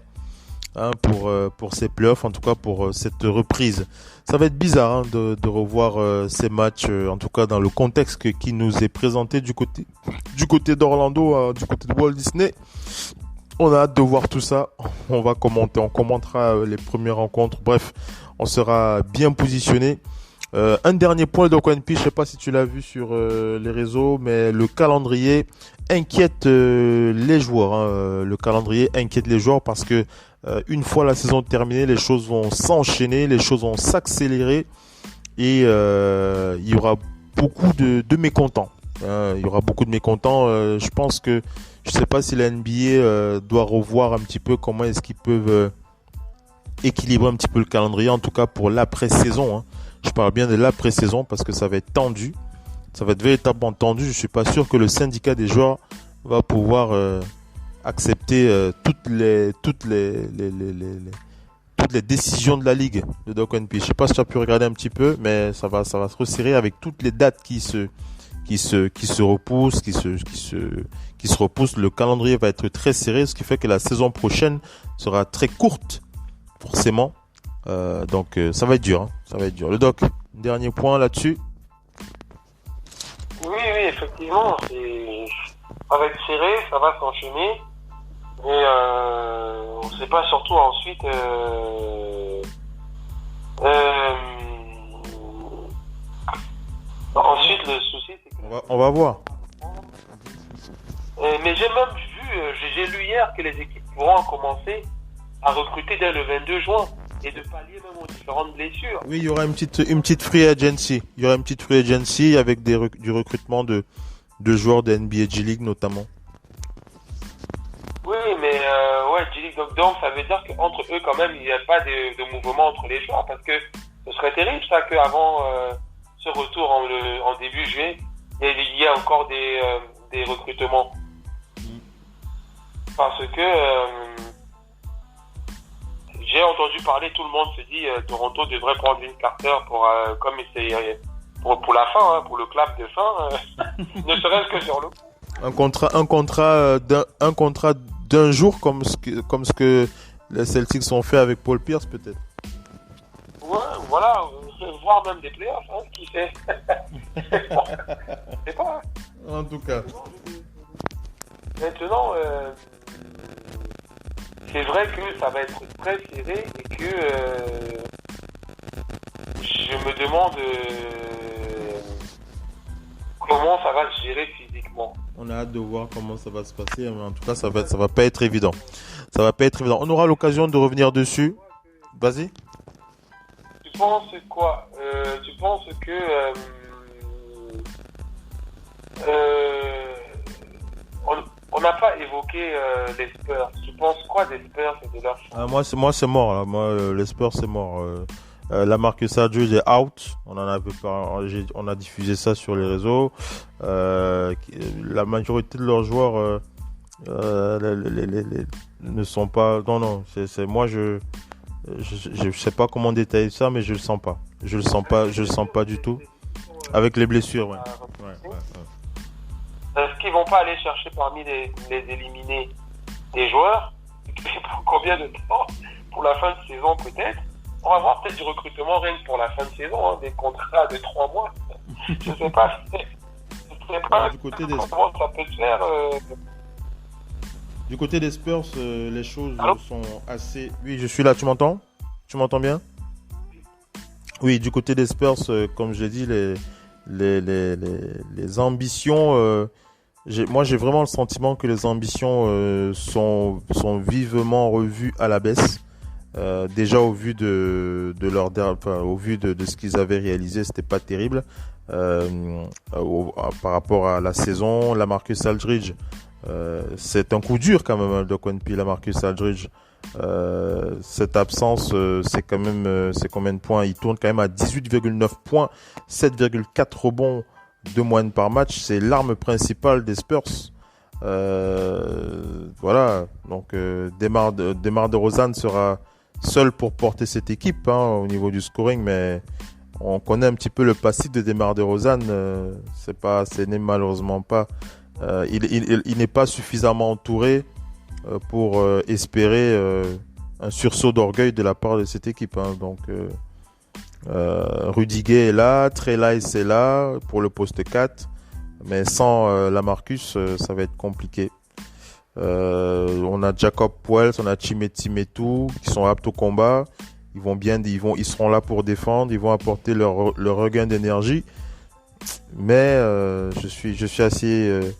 pour ces playoffs, en tout cas pour cette reprise. Ça va être bizarre de revoir ces matchs, en tout cas dans le contexte qui nous est présenté du côté d'Orlando, du côté de Walt Disney. On a hâte de voir tout ça. On va commenter, on commentera les premières rencontres. Bref, on sera bien positionné. Un dernier point de OnePiece, je sais pas si tu l'as vu sur les réseaux, mais le calendrier inquiète les joueurs. Le calendrier inquiète les joueurs parce que une fois la saison terminée, les choses vont s'enchaîner, les choses vont s'accélérer et il y aura beaucoup de mécontents. Il y aura beaucoup de mécontents. Je pense que je sais pas si la NBA doit revoir un petit peu comment est-ce qu'ils peuvent équilibrer un petit peu le calendrier, en tout cas pour l'après-saison. Je parle bien de l'après-saison parce que ça va être tendu. Ça va être véritablement tendu. Je suis pas sûr que le syndicat des joueurs va pouvoir accepter toutes les décisions de la ligue de Doc NP. Je sais pas si tu as pu regarder un petit peu, mais ça va se resserrer avec toutes les dates qui se repoussent, qui se repoussent. Le calendrier va être très serré, ce qui fait que la saison prochaine sera très courte, forcément. Donc ça va être dur, ça va être dur. Le Doc, dernier point là-dessus. Oui, effectivement, ça va être serré, ça va s'enchaîner, et on ne sait pas surtout ensuite. Ensuite, le souci, c'est que on va voir. Mais j'ai même vu, j'ai lu hier que les équipes pourront commencer à recruter dès le 22 juin. Et de pallier même aux différentes blessures. Oui, il y aura une petite free agency. Il y aura une petite free agency avec du recrutement de joueurs de NBA G League notamment. Oui, mais G League, donc ça veut dire qu'entre eux quand même il n'y a pas de mouvement entre les joueurs, parce que ce serait terrible ça qu'avant ce retour en début juillet, il y ait encore des recrutements. Parce que j'ai entendu parler, tout le monde se dit Toronto devrait prendre une Carter comme c'est pour la fin, pour le clap de fin, ne serait-ce que sur le un contrat d'un jour comme ce que les Celtics ont fait avec Paul Pierce peut-être. Ouais, voilà, voire même des playoffs, qui sait. Je sais pas. En tout cas. Maintenant, c'est vrai que ça va être très serré et que je me demande comment ça va se gérer physiquement. On a hâte de voir comment ça va se passer, mais en tout cas ça va pas être évident. Ça va pas être évident. On aura l'occasion de revenir dessus. Vas-y. Tu penses quoi? Tu penses que on n'a pas évoqué les Spurs. Tu penses quoi des Spurs et de leur chance? Moi c'est mort là. Moi les Spurs c'est mort. LaMarcus Aldridge est out. On a diffusé ça sur les réseaux. La majorité de leurs joueurs ne sont pas. Non, c'est moi je sais pas comment détailler ça, mais je le sens pas. Je le sens pas du tout. Avec les blessures, ouais. Est-ce qu'ils vont pas aller chercher parmi les éliminés des joueurs? Pour combien de temps? Pour la fin de saison peut-être? On va voir peut-être du recrutement rien que pour la fin de saison, des contrats de 3 mois. Je sais pas. Je sais pas du côté comment ça peut se faire. Du côté des Spurs, les choses Allô? sont assez... Oui, je suis là, tu m'entends? Tu m'entends bien? Oui, du côté des Spurs, comme je l'ai dit, les ambitions... Moi, j'ai vraiment le sentiment que les ambitions sont vivement revues à la baisse. Déjà au vu de ce qu'ils avaient réalisé, c'était pas terrible. Par rapport à la saison, LaMarcus Aldridge, c'est un coup dur quand même de Quenpi. LaMarcus Aldridge, cette absence, c'est combien de points? Il tourne quand même à 18,9 points, 7,4 rebonds de moyenne par match. C'est l'arme principale des Spurs. Voilà. Donc DeMar DeRozan sera seul pour porter cette équipe au niveau du scoring, mais on connaît un petit peu le passif de DeMar DeRozan. Ce n'est malheureusement pas. Il n'est pas suffisamment entouré pour espérer un sursaut d'orgueil de la part de cette équipe. Donc Rudy Gay est là, Trey Lyles est là pour le poste 4, mais sans LaMarcus, ça va être compliqué. On a Jacob Wells, on a Chimezie Metu qui sont aptes au combat. Ils seront là pour défendre, ils vont apporter leur regain d'énergie. Mais je suis assez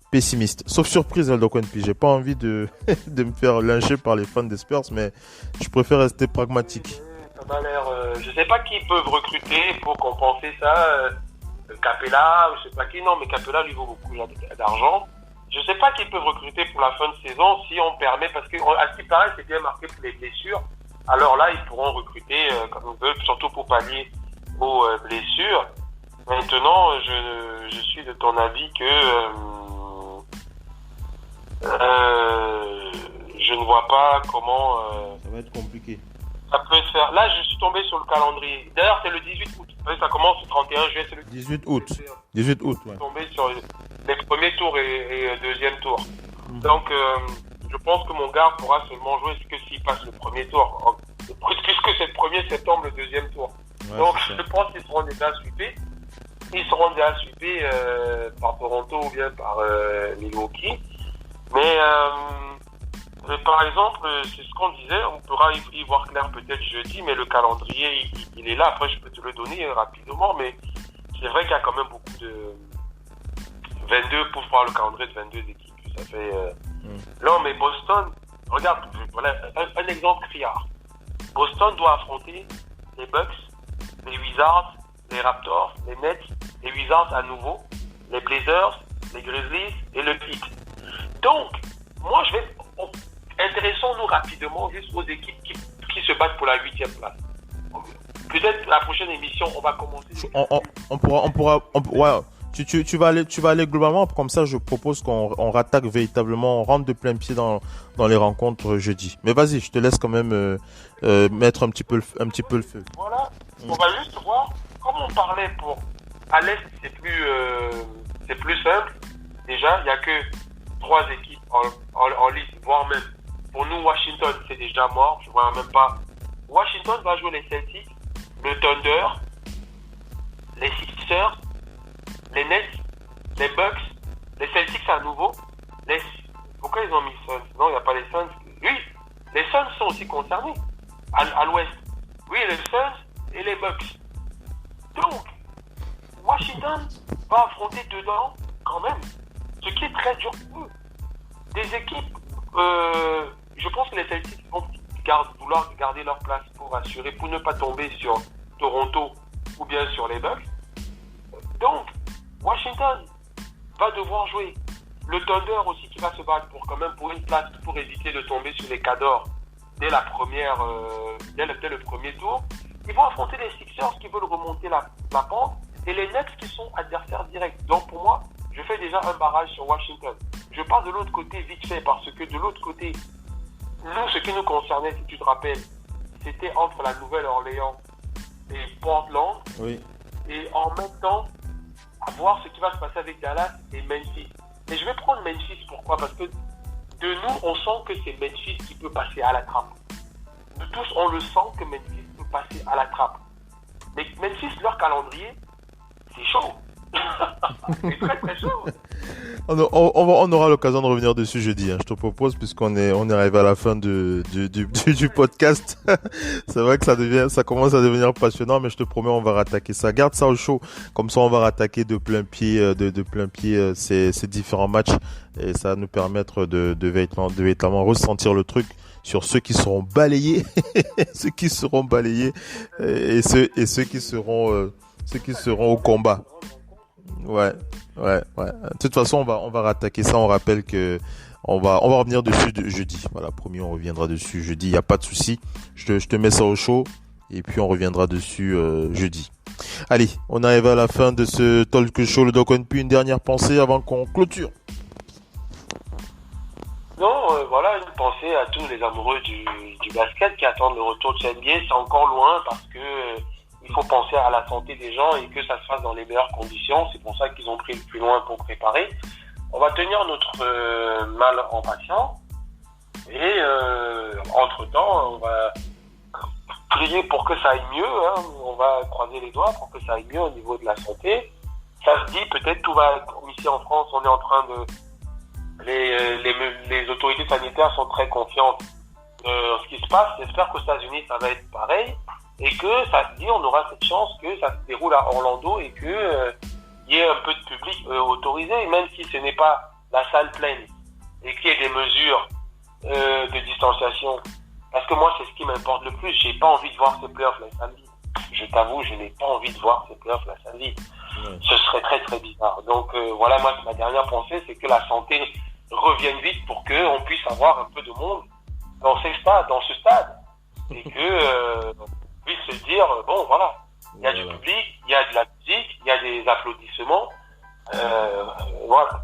pessimiste. Sauf surprise, Aldo Quenpi. J'ai pas envie de me faire lyncher par les fans des Spurs, mais je préfère rester pragmatique. Ça m'a l'air. Je sais pas qui peuvent recruter pour compenser ça. Capella, je sais pas qui. Non, mais Capella lui vaut beaucoup d'argent. Je sais pas qui peuvent recruter pour la fin de saison si on permet, parce que à ce qui paraît, c'est bien marqué pour les blessures. Alors là, ils pourront recruter comme ils veulent, surtout pour pallier aux blessures. Maintenant, je suis de ton avis que je ne vois pas comment ça va être compliqué. Ça peut se faire. Là, je suis tombé sur le calendrier. D'ailleurs, c'est le 18 août. Ça commence le 31 juillet. C'est le 18 août. 18 août, ouais. Je suis tombé sur les premiers tours et deuxième tour. Donc, je pense que mon gars pourra seulement jouer que s'il passe le premier tour. Puisque c'est le 1er septembre, le deuxième tour. Ouais, donc, je pense qu'ils seront déjà sweepés. Ils seront déjà sweepés par Toronto ou bien par Milwaukee. Mais par exemple, c'est ce qu'on disait, on pourra y voir clair peut-être jeudi, mais le calendrier, il est là. Après, je peux te le donner rapidement, mais c'est vrai qu'il y a quand même beaucoup de 22 pour voir le calendrier de 22 équipes. Ça fait. Non, mais Boston, regarde, voilà, un exemple criard. Boston doit affronter les Bucks, les Wizards, les Raptors, les Nets, les Wizards à nouveau, les Blazers, les Grizzlies et le Heat. Donc, moi, intéressons-nous rapidement juste aux équipes qui se battent pour la 8e place. Peut-être la prochaine émission, on va commencer. On pourra. Ouais. Tu vas aller globalement, comme ça je propose qu'on rattaque véritablement, on rentre de plein pied dans les rencontres jeudi. Mais vas-y, je te laisse quand même mettre un petit peu le feu. Voilà, on va juste voir, comme on parlait à l'Est, c'est plus simple. Déjà, il n'y a que 3 équipes en liste, voire même, pour nous, Washington, c'est déjà mort, je ne vois même pas. Washington va jouer les Celtics, le Thunder, les Sixers, les Nets, les Bucks, les Celtics à nouveau. Pourquoi ils ont mis Suns? Non, il n'y a pas les Suns. Oui, les Suns sont aussi concernés à l'ouest. Oui, les Suns et les Bucks. Donc, Washington va affronter dedans quand même, ce qui est très dur pour eux. Des équipes, je pense que les Celtics vont vouloir garder leur place pour assurer, pour ne pas tomber sur Toronto ou bien sur les Bucks. Donc, Washington va devoir jouer. Le Thunder aussi qui va se battre pour une place pour éviter de tomber sur les Cadors dès le premier tour. Ils vont affronter les Sixers qui veulent remonter la pente et les Nets qui sont adversaires directs. Donc pour moi, je fais déjà un barrage sur Washington. Je passe de l'autre côté vite fait parce que de l'autre côté, nous, ce qui nous concernait, si tu te rappelles, c'était entre la Nouvelle-Orléans et Portland. Oui. Et en même temps, à voir ce qui va se passer avec Dallas et Memphis. Et je vais prendre Memphis, pourquoi? Parce que de nous, on sent que c'est Memphis qui peut passer à la trappe. De tous, on le sent que Memphis peut passer à la trappe. Mais Memphis, leur calendrier, c'est chaud. C'est très très chaud. On aura l'occasion de revenir dessus jeudi, hein. Je te propose, puisqu'on est arrivé à la fin du podcast. C'est vrai que ça commence à devenir passionnant, mais je te promets, on va rattaquer ça. Garde ça au chaud. Comme ça, on va rattaquer de plein pied, ces différents matchs. Et ça va nous permettre de véritablement ressentir le truc sur ceux qui seront balayés, ceux qui seront balayés, et ceux qui seront au combat. Ouais. De toute façon, on va rattaquer ça. On rappelle que on va revenir dessus jeudi. Voilà, promis, on reviendra dessus jeudi. Il y a pas de souci. Je te mets ça au chaud et puis on reviendra dessus jeudi. Allez, on arrive à la fin de ce talk show, le Doc NP. Une dernière pensée avant qu'on clôture. Non, voilà, une pensée à tous les amoureux du basket qui attendent le retour de cette NBA. C'est encore loin parce que il faut penser à la santé des gens et que ça se fasse dans les meilleures conditions. C'est pour ça qu'ils ont pris le plus loin pour préparer. On va tenir notre mal en patience. Et entre-temps, on va prier pour que ça aille mieux. Hein. On va croiser les doigts pour que ça aille mieux au niveau de la santé. Ça se dit, peut-être tout va... Ici en France, on est en train de... Les autorités sanitaires sont très confiantes en ce qui se passe. J'espère qu'aux États-Unis, ça va être pareil. Et que ça se dit, on aura cette chance que ça se déroule à Orlando et que y ait un peu de public autorisé, même si ce n'est pas la salle pleine, et qu'il y ait des mesures de distanciation. Parce que moi, c'est ce qui m'importe le plus. J'ai pas envie de voir ces playoffs le samedi. Je t'avoue, je n'ai pas envie de voir ces playoffs le samedi. Ce serait très très bizarre. Donc voilà, moi, ma dernière pensée, c'est que la santé revienne vite pour qu'on puisse avoir un peu de monde dans ce stade. Et que... puisse se dire, bon voilà, il y a du public, il y a de la musique, il y a des applaudissements, voilà.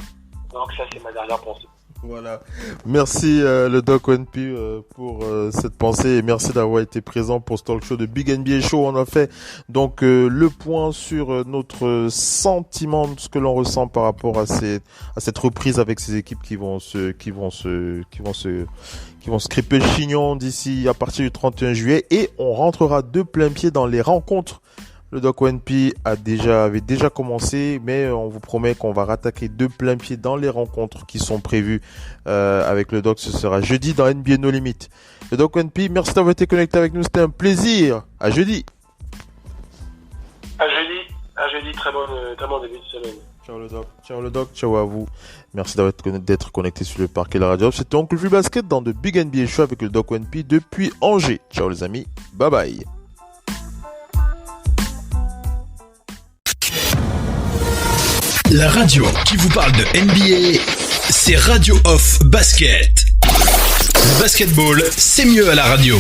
Donc ça, c'est ma dernière pensée. Voilà. Merci le Doc NP pour cette pensée et merci d'avoir été présent pour ce talk show de Big NBA Show. On a fait donc le point sur notre sentiment, ce que l'on ressent par rapport à cette reprise avec ces équipes qui vont se crêper le chignon d'ici à partir du 31 juillet et on rentrera de plein pied dans les rencontres. Le Doc NP avait déjà commencé, mais on vous promet qu'on va rattaquer de plein pied dans les rencontres qui sont prévues avec le Doc. Ce sera jeudi dans NBA No Limit. Le Doc NP, merci d'avoir été connecté avec nous. C'était un plaisir. À jeudi. À jeudi. Très bon début de semaine. Ciao le Doc. Ciao à vous. Merci d'être connecté sur le parquet de la radio. C'était Oncle Vu Basket dans The Big NBA Show avec le Doc NP depuis Angers. Ciao les amis. Bye bye. La radio qui vous parle de NBA, c'est Radio Off Basket. Le basketball, c'est mieux à la radio.